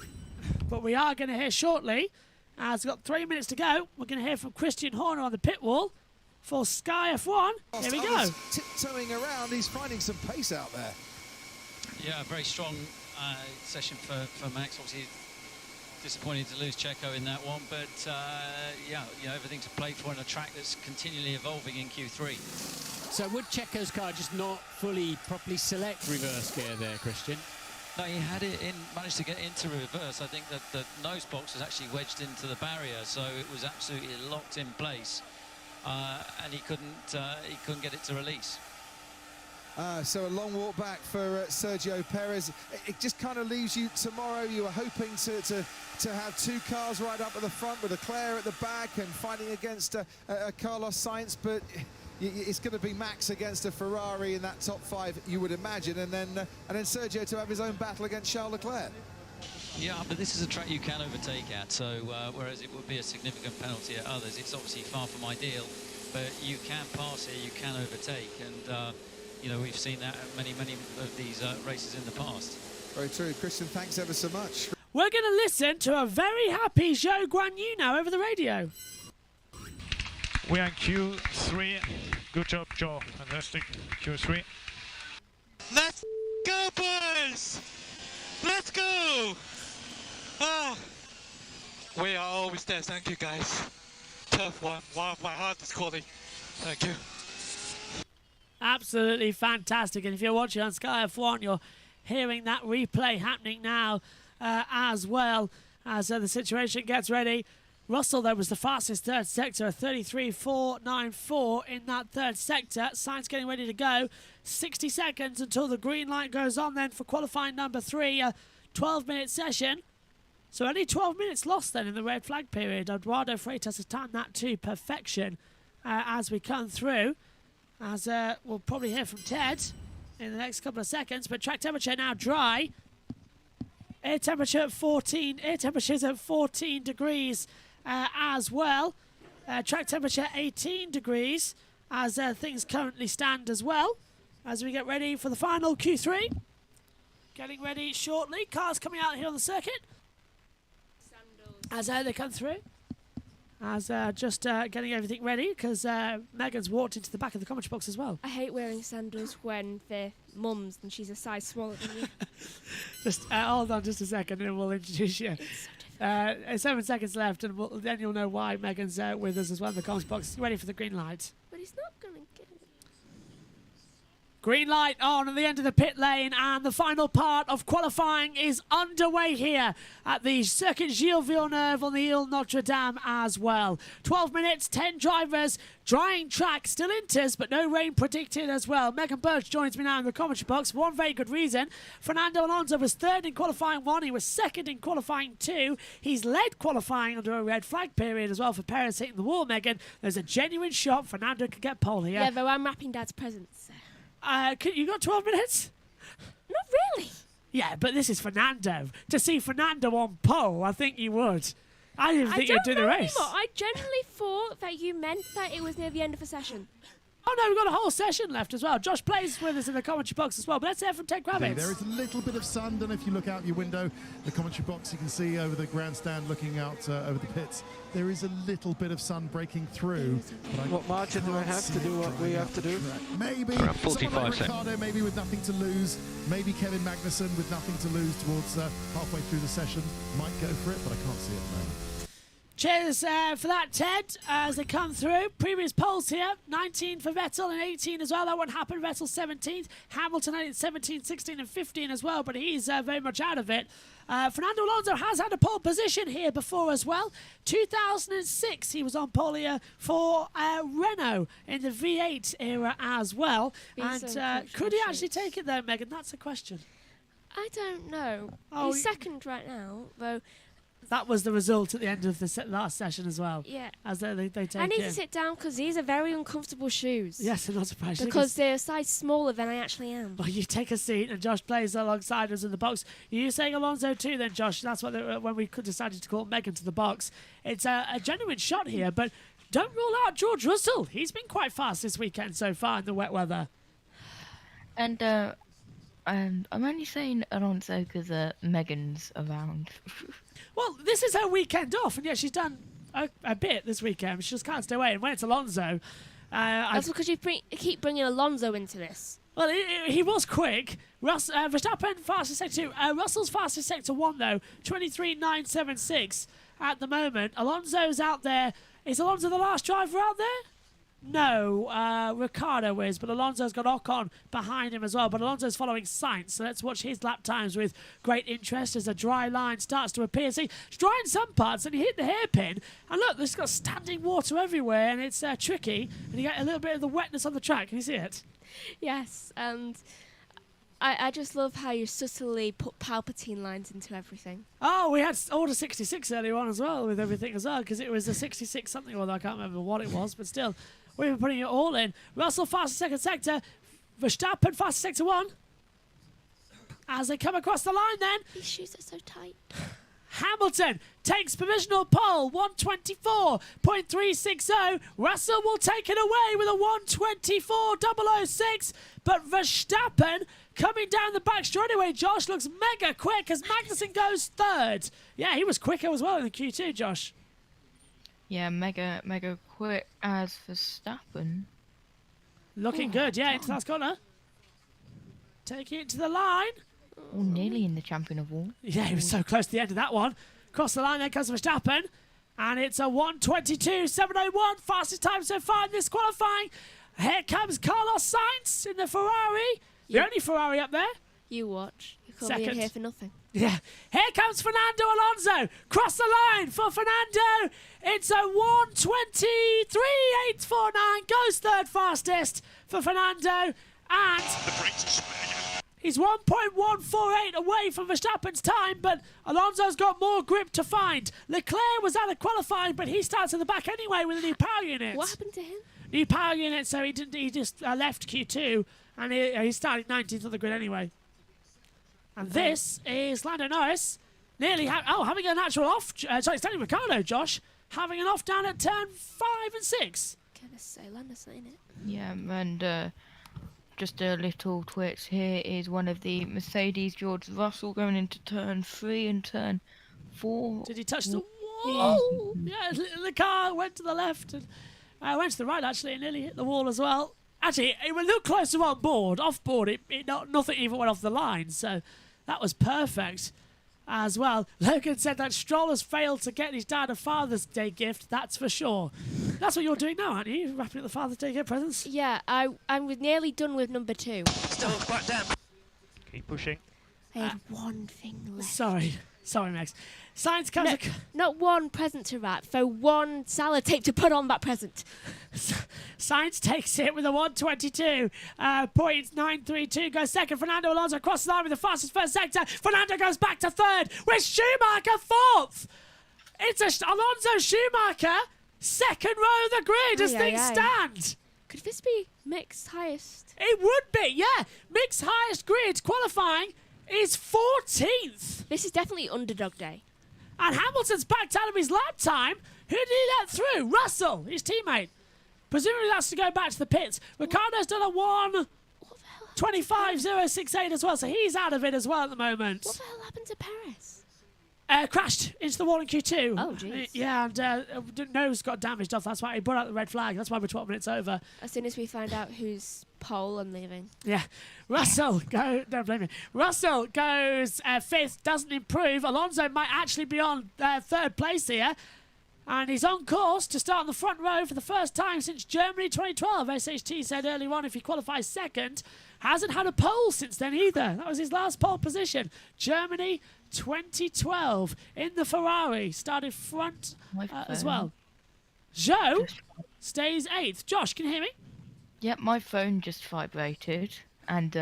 Speaker 1: But we are going to hear shortly, as we've got 3 minutes to go, we're going to hear from Christian Horner on the pit wall for Sky F1. Here we go.
Speaker 10: Tiptoeing around, he's finding some pace out there.
Speaker 11: Yeah, very strong session for Max. Obviously, disappointed to lose Checo in that one, but yeah, everything to play for in a track that's continually evolving in Q3.
Speaker 12: So would Checo's car just not fully properly select reverse gear there, Christian?
Speaker 11: No, he had it in, managed to get into reverse. I think that the nose box was actually wedged into the barrier, so it was absolutely locked in place, and he couldn't get it to release.
Speaker 10: So a long walk back for Sergio Perez. It just kind of leaves you tomorrow. You were hoping to have 2 cars right up at the front with Leclerc at the back and fighting against Carlos Sainz, but it's going to be Max against a Ferrari in that top 5, you would imagine, and then Sergio to have his own battle against Charles Leclerc.
Speaker 11: Yeah, but this is a track you can overtake at, so whereas it would be a significant penalty at others, it's obviously far from ideal, but you can pass here, you can overtake, and we've seen that at many of these races in the past.
Speaker 10: Very true. Christian, thanks ever so much.
Speaker 1: We're going to listen to a very happy Zhou Guanyu now over the radio.
Speaker 9: We are in Q3. Good job, Joe. Fantastic. Q3.
Speaker 14: Let's go, boys! Let's go! We are always there. Thank you, guys. Tough one. Wow, my heart is calling. Thank you.
Speaker 1: Absolutely fantastic. And if you're watching on Sky F1, you're hearing that replay happening now as well as the situation gets ready. Russell, though, was the fastest third sector, 33.494 in that third sector. Sainz getting ready to go. 60 seconds until the green light goes on then for qualifying number 3, a 12-minute session. So only 12 minutes lost then in the red flag period. Eduardo Freitas has timed that to perfection as we come through. As we'll probably hear from Ted in the next couple of seconds. But track temperature now dry. Air temperature at 14. Air temperature's at 14 degrees as well. Track temperature 18 degrees as things currently stand as well. As we get ready for the final Q3. Getting ready shortly. Cars coming out here on the circuit. As they come through. as just getting everything ready because Megan's walked into the back of the commentary box as well.
Speaker 20: I hate wearing sandals when they're mum's and she's a size smaller than you.
Speaker 1: Just hold on just a second and we'll introduce you. 7 seconds left and then you'll know why Megan's with us as well in the commentary box. Ready for the green light.
Speaker 20: But he's not going to get it.
Speaker 1: Green light on at the end of the pit lane, and the final part of qualifying is underway here at the Circuit Gilles Villeneuve on the Ile Notre Dame as well. 12 minutes, 10 drivers, drying track, still inters, but no rain predicted as well. Megan Birch joins me now in the commentary box for one very good reason. Fernando Alonso was third in qualifying 1, he was second in qualifying 2. He's led qualifying under a red flag period as well for Perez hitting the wall, Megan. There's a genuine shot, Fernando could get pole here.
Speaker 20: Yeah, though I'm wrapping Dad's presents. So.
Speaker 1: You got 12 minutes?
Speaker 20: Not really.
Speaker 1: Yeah, but this is Fernando. To see Fernando on pole, I think you would. I didn't think you'd do the race.
Speaker 20: Anymore. I genuinely thought that you meant that it was near the end of the session.
Speaker 1: Oh no, we've got a whole session left as well. Josh Plays with us in the commentary box as well, but let's hear from Ted Kravitz.
Speaker 3: There is a little bit of sun, and if you look out your window, the commentary box, you can see over the grandstand looking out over the pits, there is a little bit of sun breaking through.
Speaker 19: What margin do I have to do what we have to do?
Speaker 3: Maybe
Speaker 6: Around 45
Speaker 3: someone like
Speaker 6: seconds.
Speaker 3: Ricciardo, maybe with nothing to lose. Maybe Kevin Magnussen with nothing to lose towards halfway through the session might go for it, but I can't see it at the moment.
Speaker 1: Cheers for that, Ted, as they come through. Previous polls here, 19 for Vettel and 18 as well. That won't happen. Vettel 17th. Hamilton at 17, 16 and 15 as well, but he's very much out of it. Fernando Alonso has had a pole position here before as well. 2006, he was on pole here for Renault in the V8 era as well. And could he actually take it though, Megan? That's a question.
Speaker 20: I don't know.
Speaker 1: Oh,
Speaker 20: He's second right now, though.
Speaker 1: That was the result at the end of the last session as well.
Speaker 20: Yeah.
Speaker 1: As they take
Speaker 20: I need to sit down because these are very uncomfortable shoes.
Speaker 1: Yes, I'm not surprised.
Speaker 20: Because they're a size smaller than I actually am.
Speaker 1: Well, you take a seat and Josh Plays alongside us in the box. Are you saying Alonso too then, Josh? That's what when we decided to call Megan to the box. It's a genuine shot here, but don't rule out George Russell. He's been quite fast this weekend so far in the wet weather.
Speaker 2: And I'm only saying Alonso because Megan's around.
Speaker 1: Well, this is her weekend off, and yet she's done a bit this weekend. She just can't stay away. And when it's Alonso...
Speaker 20: That's because you keep bringing Alonso into this.
Speaker 1: Well, he was quick. Verstappen fastest sector 2. Russell's fastest sector 1, though. 23.976 at the moment. Alonso's out there. Is Alonso the last driver out there? No, Ricciardo is, but Alonso's got Ocon behind him as well. But Alonso's following Sainz, so let's watch his lap times with great interest as a dry line starts to appear. See, it's dry in some parts, and he hit the hairpin. And look, there's got standing water everywhere, and it's tricky. And you get a little bit of the wetness on the track. Can you see it?
Speaker 20: Yes, and I just love how you subtly put Palpatine lines into everything.
Speaker 1: Oh, we had Order 66 earlier on as well with everything as well, because it was a 66 something, although I can't remember what it was, but still. We were putting it all in. Russell fastest second sector. Verstappen fastest sector 1. As they come across the line then.
Speaker 20: These shoes are so tight.
Speaker 1: Hamilton takes provisional pole, 124.360. Russell will take it away with a 124.006. But Verstappen coming down the back straightaway, Josh, looks mega quick as Magnussen goes third. Yeah, he was quicker as well in the Q2, Josh.
Speaker 2: Yeah, mega quick as Verstappen.
Speaker 1: Looking good, yeah, into the last corner. Taking it to the line.
Speaker 2: Oh, nearly in the champion of all.
Speaker 1: Yeah, he was so close to the end of that one. Across the line, there comes Verstappen. And it's a 1:22.701, fastest time so far in this qualifying. Here comes Carlos Sainz in the Ferrari. The only Ferrari up there.
Speaker 20: You watch. You can't be in here for nothing.
Speaker 1: Yeah. Here comes Fernando Alonso. Cross the line for Fernando. It's a 1:23.849. Goes third fastest for Fernando. And he's 1.148 away from Verstappen's time, but Alonso's got more grip to find. Leclerc was out of qualifying, but he starts in the back anyway with a new power unit.
Speaker 20: What happened to him?
Speaker 1: New power unit, so he just left Q2, and he started 19th on the grid anyway. And this is Lando Norris nearly having a natural off. Stanley Ricciardo, Josh, having an off down at turn 5 and 6.
Speaker 20: Goodness, so Lando's saying it.
Speaker 2: Yeah, and just a little twitch here is one of the Mercedes George Russell going into turn 3 and turn 4.
Speaker 1: Did he touch the Oh, yeah, the car went to the left and went to the right, actually, and nearly hit the wall as well. Actually, it was a little closer on board. Off board, nothing even went off the line, so that was perfect as well. Logan said that Stroll has failed to get his dad a Father's Day gift, that's for sure. That's what you're doing now, aren't you? Wrapping up the Father's Day gift presents?
Speaker 20: Yeah, I'm nearly done with number 2.
Speaker 14: Still quite damn.
Speaker 18: Keep pushing.
Speaker 20: I had one thing left.
Speaker 1: Sorry, Max. Science comes...
Speaker 20: Not one present to wrap, for one salad tape to put on that present.
Speaker 1: Science takes it with a 1:22.932. Goes second. Fernando Alonso across the line with the fastest first sector. Fernando goes back to third with Schumacher fourth. It's Alonso Schumacher second row of the grid as things stand.
Speaker 20: Could this be Mick's highest?
Speaker 1: It would be, yeah. Mick's highest grid qualifying is 14th.
Speaker 20: This is definitely underdog day.
Speaker 1: And Hamilton's backed out of his lap time. Who did he let through? Russell, his teammate. Presumably that's to go back to the pits. Ricciardo's done a 1:25.068 as well, so he's out of it as well at the moment.
Speaker 20: What the hell happened to Perez?
Speaker 1: Crashed into the wall in Q2.
Speaker 20: Oh, jeez.
Speaker 1: Yeah, and nose got damaged off. That's why he brought out the red flag. That's why we're 12 minutes over.
Speaker 20: As soon as we find out who's pole and leaving.
Speaker 1: Yeah. Don't blame me. Russell goes 5th, doesn't improve. Alonso might actually be on 3rd place here. And he's on course to start on the front row for the first time since Germany 2012. SHT said earlier on if he qualifies 2nd. Hasn't had a pole since then either. That was his last pole position. Germany 2012 in the Ferrari. Started front as well. Joe stays 8th. Josh, can you hear me?
Speaker 2: Yep, my phone just vibrated and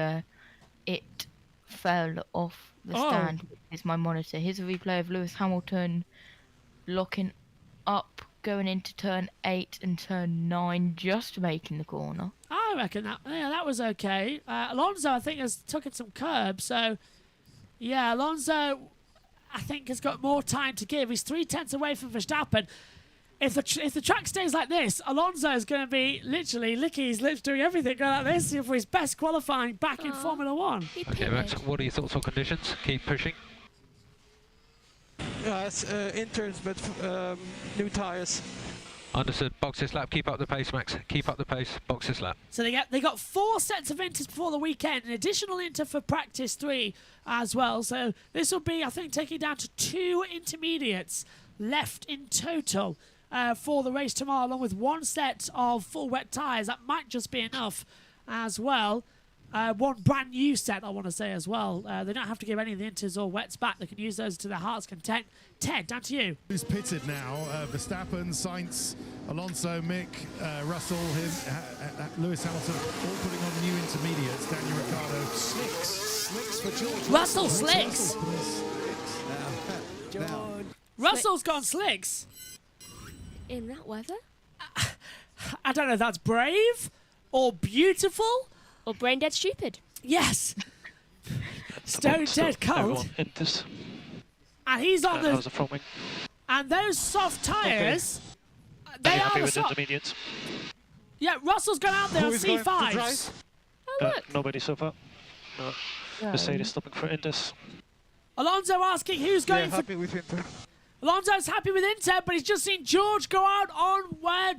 Speaker 2: it fell off the stand. It's my monitor. Here's a replay of Lewis Hamilton locking up, going into turn 8 and turn 9, just making the corner.
Speaker 1: I reckon that was okay. Alonso, I think, has taken some curb, so yeah, Alonso, I think, has got more time to give. He's 3/10 away from Verstappen. If the track stays like this, Alonso is going to be literally licking his lips, doing everything like this for his best qualifying back in Formula 1.
Speaker 13: Okay, Max, what are your thoughts on conditions? Keep pushing.
Speaker 19: It's interns, but new tyres.
Speaker 13: Understood. Box this lap. Keep up the pace, Max. Keep up the pace. Box this lap.
Speaker 1: So they got 4 sets of inters before the weekend, an additional inter for practice 3 as well. So this will be, I think, taking down to 2 intermediates left in total for the race tomorrow, along with 1 set of full wet tyres. That might just be enough as well. 1 brand new set, I want to say, as well. They don't have to give any of the inters or wets back. They can use those to their heart's content. Ted, down to you.
Speaker 3: Who's pitted now? Verstappen, Sainz, Alonso, Mick, Russell, Lewis Hamilton, all putting on new intermediates. Daniel Ricciardo.
Speaker 10: Slicks for George.
Speaker 1: Russell Slicks.
Speaker 10: George.
Speaker 1: Russell's gone Slicks.
Speaker 20: In that weather?
Speaker 1: I don't know if that's brave or beautiful.
Speaker 20: Or brain dead stupid.
Speaker 1: Yes. Stone dead cold. And he's on the... And those soft tyres... They are
Speaker 15: happy
Speaker 1: the
Speaker 15: with
Speaker 1: soft...
Speaker 15: intermediates?
Speaker 1: Yeah, Russell's gone out there on C5s.
Speaker 15: Nobody so far. No. Mercedes stopping for Indus.
Speaker 1: Alonso asking who's going
Speaker 19: happy with Inter.
Speaker 1: Alonso's happy with Inter, but he's just seen George go out on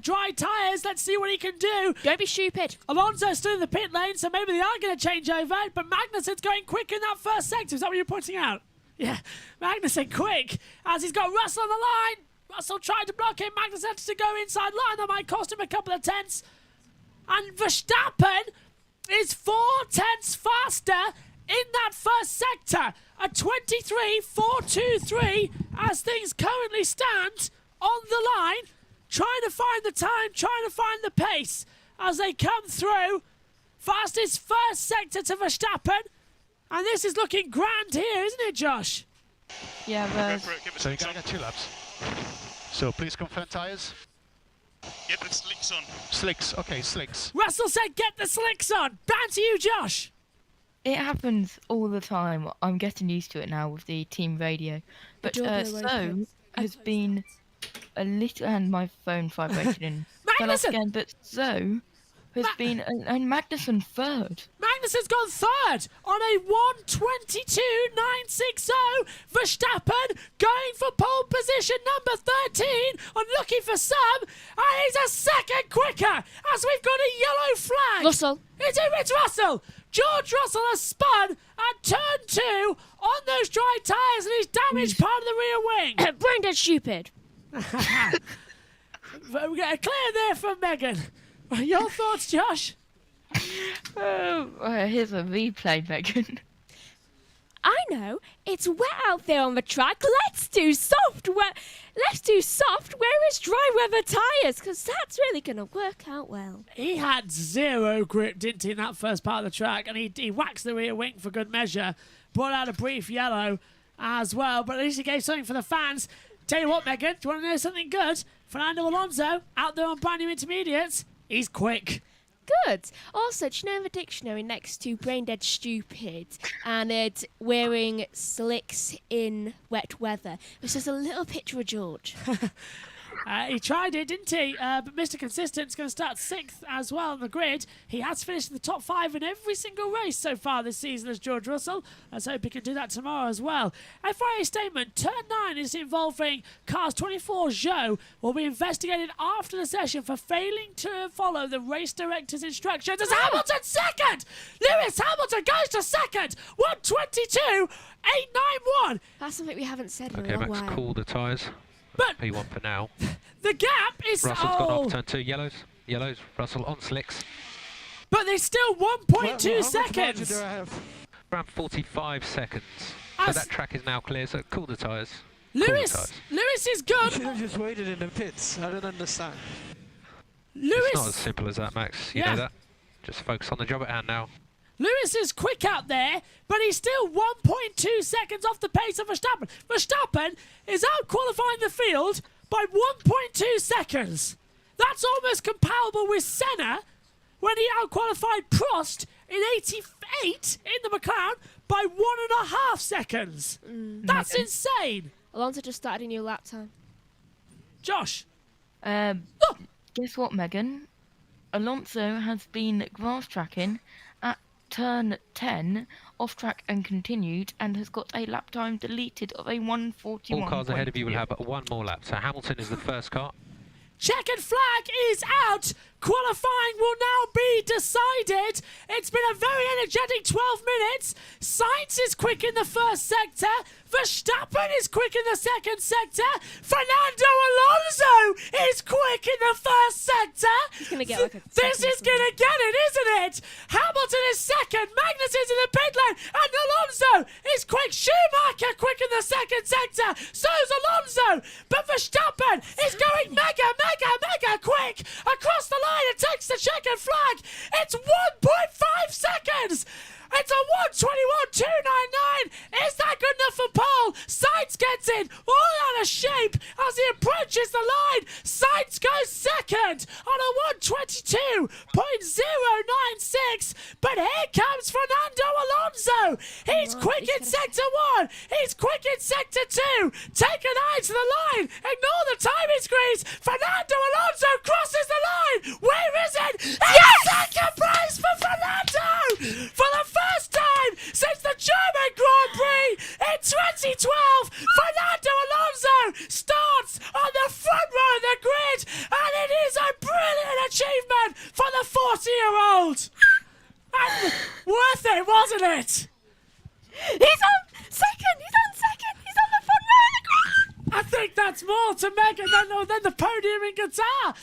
Speaker 1: dry tyres. Let's see what he can do.
Speaker 20: Don't be stupid.
Speaker 1: Alonso's still in the pit lane, so maybe they are going to change over. But Magnussen's going quick in that first sector. Is that what you're pointing out? Yeah, Magnussen quick as he's got Russell on the line. Russell tried to block him. Magnussen had to go inside line. That might cost him a couple of tenths. And Verstappen is 4 tenths faster in that first sector. A 23.423 as things currently stand on the line. Trying to find the time, trying to find the pace as they come through. Fastest first sector to Verstappen. And this is looking grand here, isn't it, Josh?
Speaker 2: Yeah, but...
Speaker 18: So you're going to get 2 laps. So please confirm tyres.
Speaker 16: Get the slicks on.
Speaker 18: Slicks, okay, slicks.
Speaker 1: Russell said get the slicks on. Down to you, Josh.
Speaker 2: It happens all the time. I'm getting used to it now with the team radio. But So has been a little... And my phone vibrated and fell off again. But So has been... And Magnussen 3rd.
Speaker 1: Magnussen's gone third on a 1:22.960. Verstappen going for pole position number 13 and looking for some. And he's a second quicker as we've got a yellow flag.
Speaker 20: Russell.
Speaker 1: It's Russell. George Russell has spun at turn 2 on those dry tyres and he's damaged part of the rear wing.
Speaker 20: Brain dead stupid.
Speaker 1: We get a clear there from Megan. Your thoughts, Josh?
Speaker 2: Here's a replay, Megan.
Speaker 20: I know. It's wet out there on the track. Let's do soft where-ish dry weather tyres, because that's really going to work out well.
Speaker 1: He had zero grip, didn't he, in that first part of the track, and he waxed the rear wing for good measure. Brought out a brief yellow as well, but at least he gave something for the fans. Tell you what, Megan, do you want to know something good? Fernando Alonso, out there on brand new intermediates, he's quick.
Speaker 20: Good. Also, do you know in the dictionary next to brain dead stupid and it's wearing slicks in wet weather, there's just a little picture of George.
Speaker 1: He tried it, didn't he? But Mr. Consistent's going to start 6th as well on the grid. He has finished in the top 5 in every single race so far this season as George Russell. Let's hope he can do that tomorrow as well. FIA statement, turn 9 is involving Cars 24 Zhou will be investigated after the session for failing to follow the race director's instructions. As Hamilton second! Lewis Hamilton goes to second! 1:22.891.
Speaker 20: That's something we haven't said in
Speaker 13: Okay,
Speaker 20: a long
Speaker 13: Max,
Speaker 20: while.
Speaker 13: cool the tyres.
Speaker 1: But
Speaker 13: P1 for now.
Speaker 1: The gap is...
Speaker 13: Russell's gone off turn 2. Yellows. Russell on slicks.
Speaker 1: But there's still 1.2 seconds.
Speaker 19: Do I have?
Speaker 13: Around 45 seconds. So that track is now clear, so cool the tyres.
Speaker 1: Lewis is good.
Speaker 19: You should have just waited in the pits. I don't understand.
Speaker 13: It's not as simple as that, Max. You know that. Just focus on the job at hand now.
Speaker 1: Lewis is quick out there, but he's still 1.2 seconds off the pace of Verstappen. Verstappen is out-qualifying the field by 1.2 seconds. That's almost comparable with Senna when he out-qualified Prost in 88 in the McLaren by 1.5 seconds. That's insane.
Speaker 20: Alonso just started a new lap time.
Speaker 1: Josh.
Speaker 2: Guess what, Megan? Alonso has been grass tracking at turn 10 off track and continued and has got a lap time deleted of a 1:41.
Speaker 13: All cars ahead of you will have one more lap. So Hamilton is the first car.
Speaker 1: Checkered flag is out. Qualifying will now be decided. It's been a very energetic 12 minutes. Sainz is quick in the first sector. Verstappen is quick in the second sector. Fernando Alonso is quick in the first sector.
Speaker 20: He's going to get
Speaker 1: This is going to get it, isn't it? Hamilton is second. Magnussen's in the pit lane. And Alonso is quick. Schumacher quick in the second sector. So's Alonso. But Verstappen is going mega quick across the line and takes the checkered flag. It's 1.5 seconds. It's a 1:21.299. Is that good enough for pole? Sainz gets in, all out of shape as he approaches the line. Sainz goes second on a 1:22.096. But here comes Fernando Alonso. He's quick in sector 1. He's quick in sector 2. Take an eye to the line. Ignore the timing screens. Fernando Alonso crosses the line. Where is it? Yes! Second place for Fernando for the first time since the German Grand Prix in 2012. Fernando Alonso starts on the front row of the grid, and it is a brilliant achievement for the 40-year-old. And worth it, wasn't it?
Speaker 20: He's on second. He's on the front row of the grid.
Speaker 1: I think that's more to Megan than the podium in Qatar.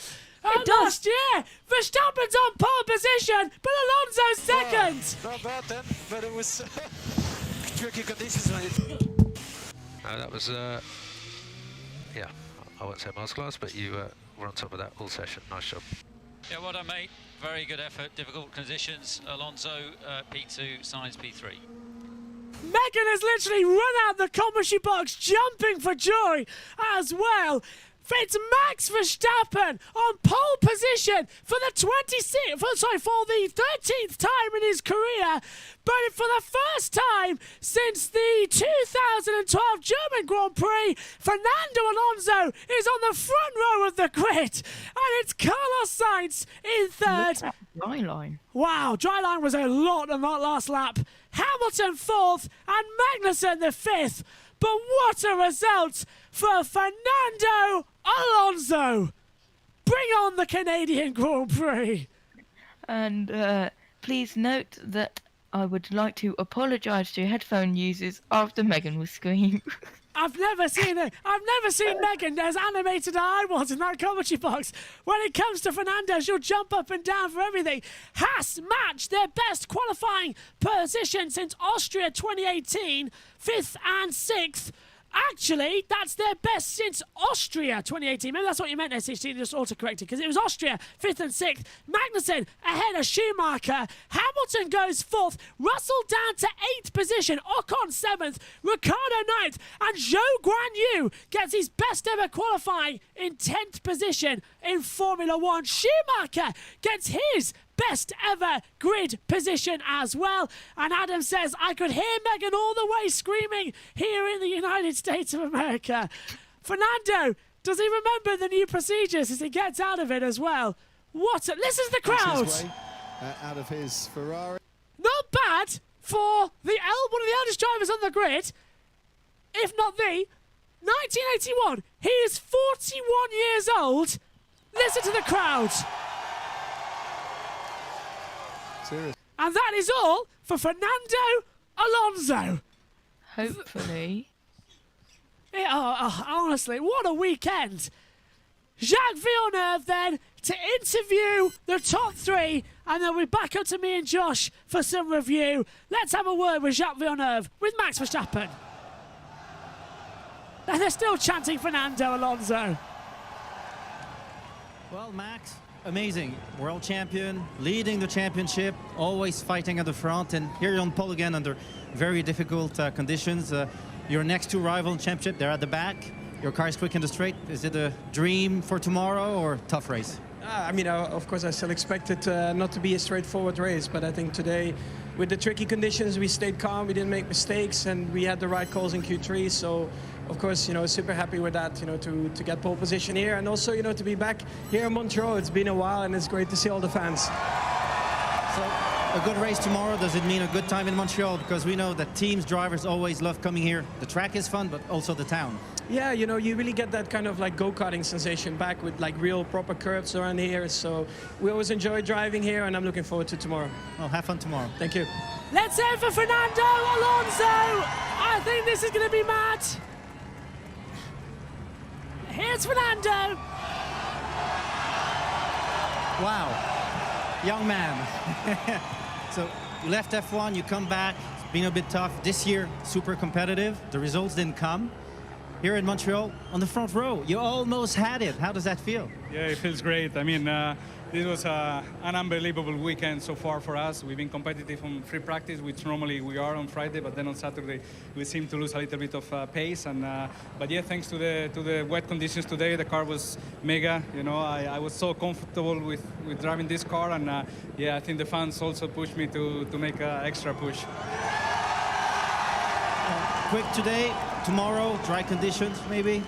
Speaker 1: Last year, Verstappen's on pole position, but Alonso's second.
Speaker 19: Not bad then, but it was tricky conditions, mate.
Speaker 13: That was, yeah, I won't say masterclass, but you were on top of that all session. Nice job.
Speaker 11: Yeah, well done, mate. Very good effort. Difficult conditions. Alonso P2, Sainz P3.
Speaker 1: Megan has literally run out the commentary box, jumping for joy as well. It's Max Verstappen on pole position for the 13th time in his career, but for the first time since the 2012 German Grand Prix, Fernando Alonso is on the front row of the grid, and it's Carlos Sainz in third.
Speaker 2: Dry line.
Speaker 1: Wow, dry line was a lot on that last lap. Hamilton fourth and Magnussen the fifth. But what a result for Fernando Alonso! Bring on the Canadian Grand Prix!
Speaker 2: And please note that I would like to apologise to headphone users after Megan will scream.
Speaker 1: I've never seen Megan as animated as I was in that commentary box. When it comes to Fernando, she'll jump up and down for everything. Haas matched their best qualifying position since Austria 2018, 5th and 6th. Actually, that's their best since Austria 2018. Maybe that's what you meant, SHT, just auto-corrected, because it was Austria 5th and 6th. Magnussen ahead of Schumacher. Hamilton goes 4th. Russell down to 8th position. Ocon 7th. Ricciardo 9th. And Zhou Guanyu gets his best ever qualifying in 10th position in Formula 1. Schumacher gets his best ever grid position as well. And Adam says, I could hear Megan all the way screaming here in the United States of America. Fernando, does he remember the new procedures as he gets out of it as well? Listen to the crowd.
Speaker 10: Out of his Ferrari.
Speaker 1: Not bad for one of the eldest drivers on the grid, if not the 1981. He is 41 years old. Listen to the crowd.
Speaker 10: Serious.
Speaker 1: And that is all for Fernando Alonso.
Speaker 2: Hopefully.
Speaker 1: Honestly, what a weekend. Jacques Villeneuve then to interview the top three, and then we're back up to me and Josh for some review. Let's have a word with Jacques Villeneuve, with Max Verstappen. And they're still chanting Fernando Alonso.
Speaker 21: Well, Max, amazing. World champion, leading the championship, always fighting at the front, and here you're on pole again under very difficult conditions. Your next two rival in championship, they're at the back. Your car is quick in the straight. Is it a dream for tomorrow or tough race?
Speaker 22: I mean, of course, I still expect it not to be a straightforward race, but I think today, with the tricky conditions, we stayed calm, we didn't make mistakes, and we had the right calls in Q3. So, of course, super happy with that, to get pole position here, and also, to be back here in Montreal. It's been a while, and it's great to see all the fans.
Speaker 21: So, a good race tomorrow, does it mean a good time in Montreal? Because we know that teams, drivers always love coming here. The track is fun, but also the town.
Speaker 22: Yeah, you really get that kind of like go-karting sensation back with like real proper curves around here. So we always enjoy driving here, and I'm looking forward to tomorrow.
Speaker 21: Well, have fun tomorrow.
Speaker 22: Thank you.
Speaker 1: Let's hear for Fernando Alonso. I think this is going to be mad. Here's Fernando.
Speaker 21: Wow, young man. So you left F1, you come back. It's been a bit tough. This year, super competitive. The results didn't come. Here in Montreal, on the front row, you almost had it. How does that feel?
Speaker 23: Yeah, it feels great. I mean, this was an unbelievable weekend so far for us. We've been competitive on free practice, which normally we are on Friday, but then on Saturday we seem to lose a little bit of pace. And but yeah, thanks to the wet conditions today, the car was mega. I was so comfortable with driving this car, and yeah, I think the fans also pushed me to make an extra push.
Speaker 21: Quick today, tomorrow, dry conditions maybe?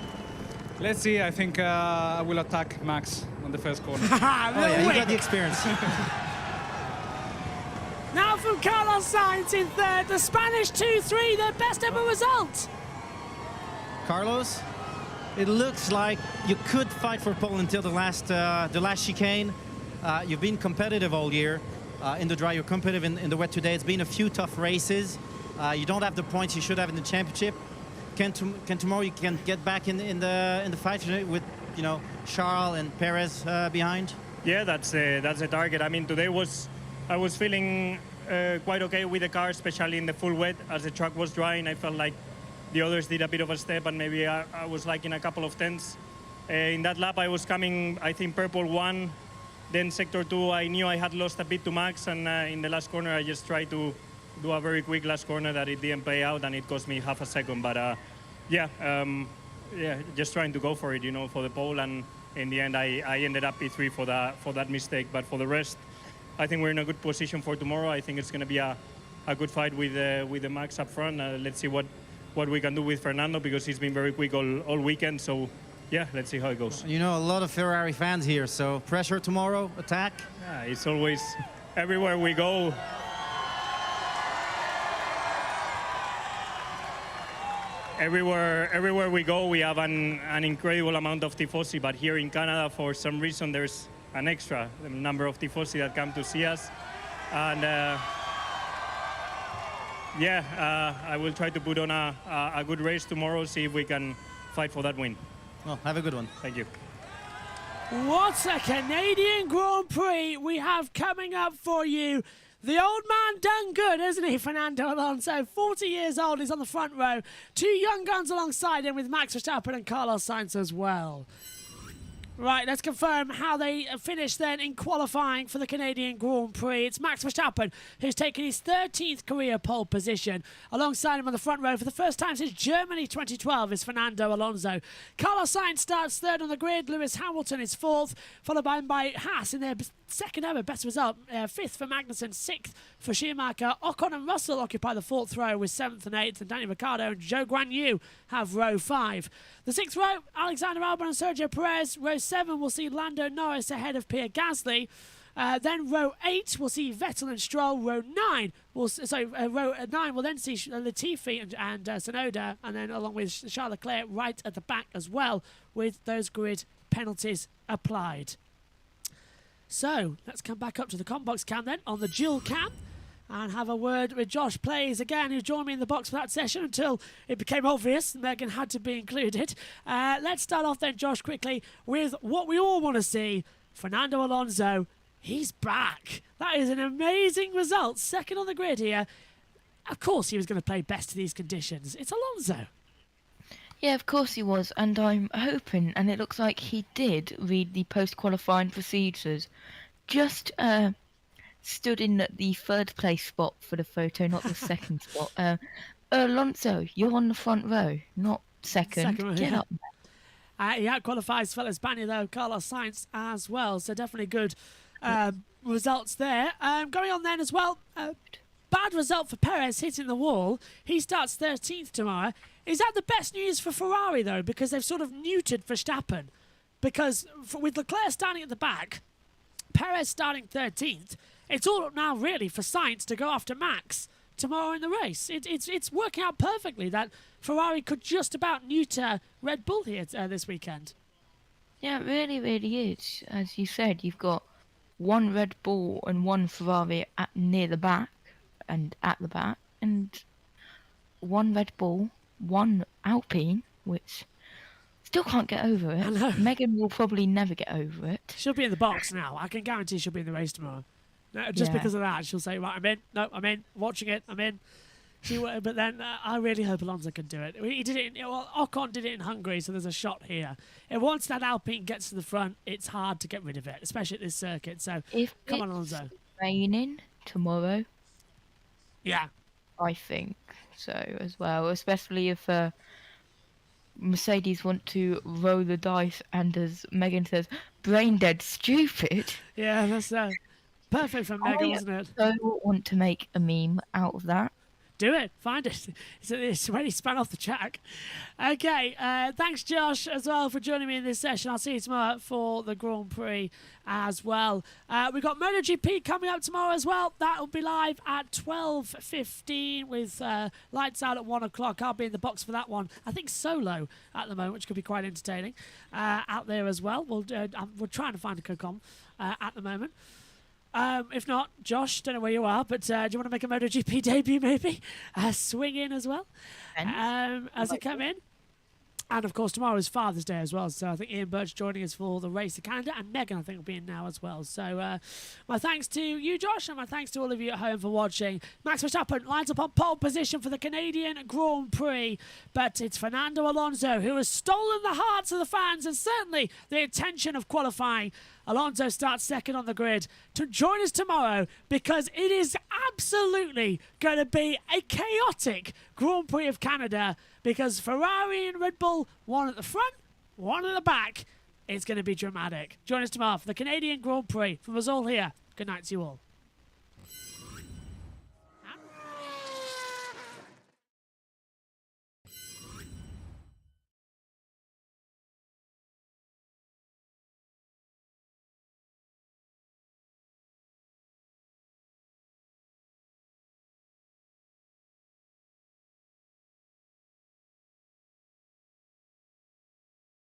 Speaker 23: Let's see. I think I will attack Max on the first corner.
Speaker 21: Yeah, you got the experience.
Speaker 1: Now from Carlos Sainz in third, the Spanish 2-3, their best ever result.
Speaker 21: Carlos, it looks like you could fight for pole until the last chicane. You've been competitive all year. In the dry, you're competitive in the wet today. It's been a few tough races. You don't have the points you should have in the championship. Can tomorrow you can get back in the fight with Charles and Perez behind?
Speaker 24: Yeah, that's the target. I mean, today I was feeling quite okay with the car, especially in the full wet. As the track was drying, I felt like the others did a bit of a step, and maybe I was like in a couple of tenths. In that lap, I was coming, I think, purple 1. Then sector 2, I knew I had lost a bit to Max, and in the last corner, I just tried to do a very quick last corner that it didn't pay out, and it cost me half a second. But yeah, just trying to go for it, for the pole, and in the end I ended up P3 for that mistake. But for the rest, I think we're in a good position for tomorrow. I think it's going to be a good fight with the Max up front. Let's see what we can do with Fernando, because he's been very quick all weekend. So yeah, let's see how it goes.
Speaker 21: A lot of Ferrari fans here, so pressure tomorrow, attack.
Speaker 24: Yeah, it's always everywhere we go. Everywhere we go, we have an incredible amount of tifosi, but here in Canada, for some reason, there's an extra number of tifosi that come to see us. And I will try to put on a good race tomorrow, see if we can fight for that win.
Speaker 21: Well, have a good one.
Speaker 24: Thank you.
Speaker 1: What a Canadian Grand Prix we have coming up for you. The old man done good, isn't he, Fernando Alonso? 40 years old, he's on the front row. Two young guns alongside him with Max Verstappen and Carlos Sainz as well. Right, let's confirm how they finished then in qualifying for the Canadian Grand Prix. It's Max Verstappen who's taken his 13th career pole position. Alongside him on the front row for the first time since Germany 2012 is Fernando Alonso. Carlos Sainz starts third on the grid. Lewis Hamilton is fourth, followed by Haas in their second ever best result. Fifth for Magnussen, sixth for Schumacher. Ocon and Russell occupy the fourth row with seventh and eighth, and Daniel Ricciardo and Zhou Guanyu have row 5. The sixth row, Alexander Albon and Sergio Perez. Row 7 will see Lando Norris ahead of Pierre Gasly. Then row 8 will see Vettel and Stroll. Row 9 will then see Latifi and Tsunoda, and then along with Charles Leclerc right at the back as well, with those grid penalties applied. So let's come back up to the Combox cam then on the dual cam and have a word with Josh Plays again, who joined me in the box for that session until it became obvious Megan had to be included. Let's start off then, Josh, quickly with what we all want to see. Fernando Alonso, he's back. That is an amazing result. Second on the grid here. Of course he was going to play best to these conditions. It's Alonso.
Speaker 2: Yeah, of course he was, and I'm hoping, and it looks like he did read the post-qualifying procedures. Just stood in the third place spot for the photo, not the second spot. Alonso, you're on the front row, not second. Get up there.
Speaker 1: He out-qualifies fellow Spaniard, though, Carlos Sainz as well, so definitely good results there. Going on then as well, bad result for Perez hitting the wall. He starts 13th tomorrow. Is that the best news for Ferrari, though, because they've sort of neutered Verstappen? Because with Leclerc standing at the back, Perez starting 13th, it's all up now really for Sainz to go after Max tomorrow in the race. It's working out perfectly that Ferrari could just about neuter Red Bull here this weekend.
Speaker 2: Yeah, it really, really is. As you said, you've got one Red Bull and one Ferrari near the back and at the back, and one Red Bull, one Alpine, which still can't get over it.
Speaker 1: I know.
Speaker 2: Megan will probably never get over it.
Speaker 1: She'll be in the box now. I can guarantee she'll be in the race tomorrow. Just because of that, she'll say, right, I'm in. No, I'm in. Watching it, I'm in. But then I really hope Alonso can do it. He did it. Ocon did it in Hungary, so there's a shot here. And once that Alpine gets to the front, it's hard to get rid of it, especially at this circuit. So come on, Alonso.
Speaker 2: Raining tomorrow.
Speaker 1: Yeah.
Speaker 2: I think so as well, especially if Mercedes want to roll the dice and, as Megan says, brain dead stupid.
Speaker 1: Yeah, that's perfect for Megan, wasn't it?
Speaker 2: I want to make a meme out of that.
Speaker 1: Do it. Find it. It's already spun off the track. Okay. Thanks, Josh, as well, for joining me in this session. I'll see you tomorrow for the Grand Prix as well. We've got MotoGP coming up tomorrow as well. That will be live at 12:15 with lights out at 1 o'clock. I'll be in the box for that one. I think solo at the moment, which could be quite entertaining out there as well. We're trying to find a Cocom at the moment. If not, Josh, don't know where you are, but do you want to make a MotoGP debut maybe? Swing in as well as it come in. And, of course, tomorrow is Father's Day as well, so I think Ian Birch joining us for the race of Canada, and Megan, I think, will be in now as well. So my thanks to you, Josh, and my thanks to all of you at home for watching. Max Verstappen lines up on pole position for the Canadian Grand Prix, but it's Fernando Alonso who has stolen the hearts of the fans and certainly the attention of qualifying. Alonso starts second on the grid to join us tomorrow because it is absolutely going to be a chaotic Grand Prix of Canada, because Ferrari and Red Bull, one at the front, one at the back. It's going to be dramatic. Join us tomorrow for the Canadian Grand Prix. From us all here, good night to you all.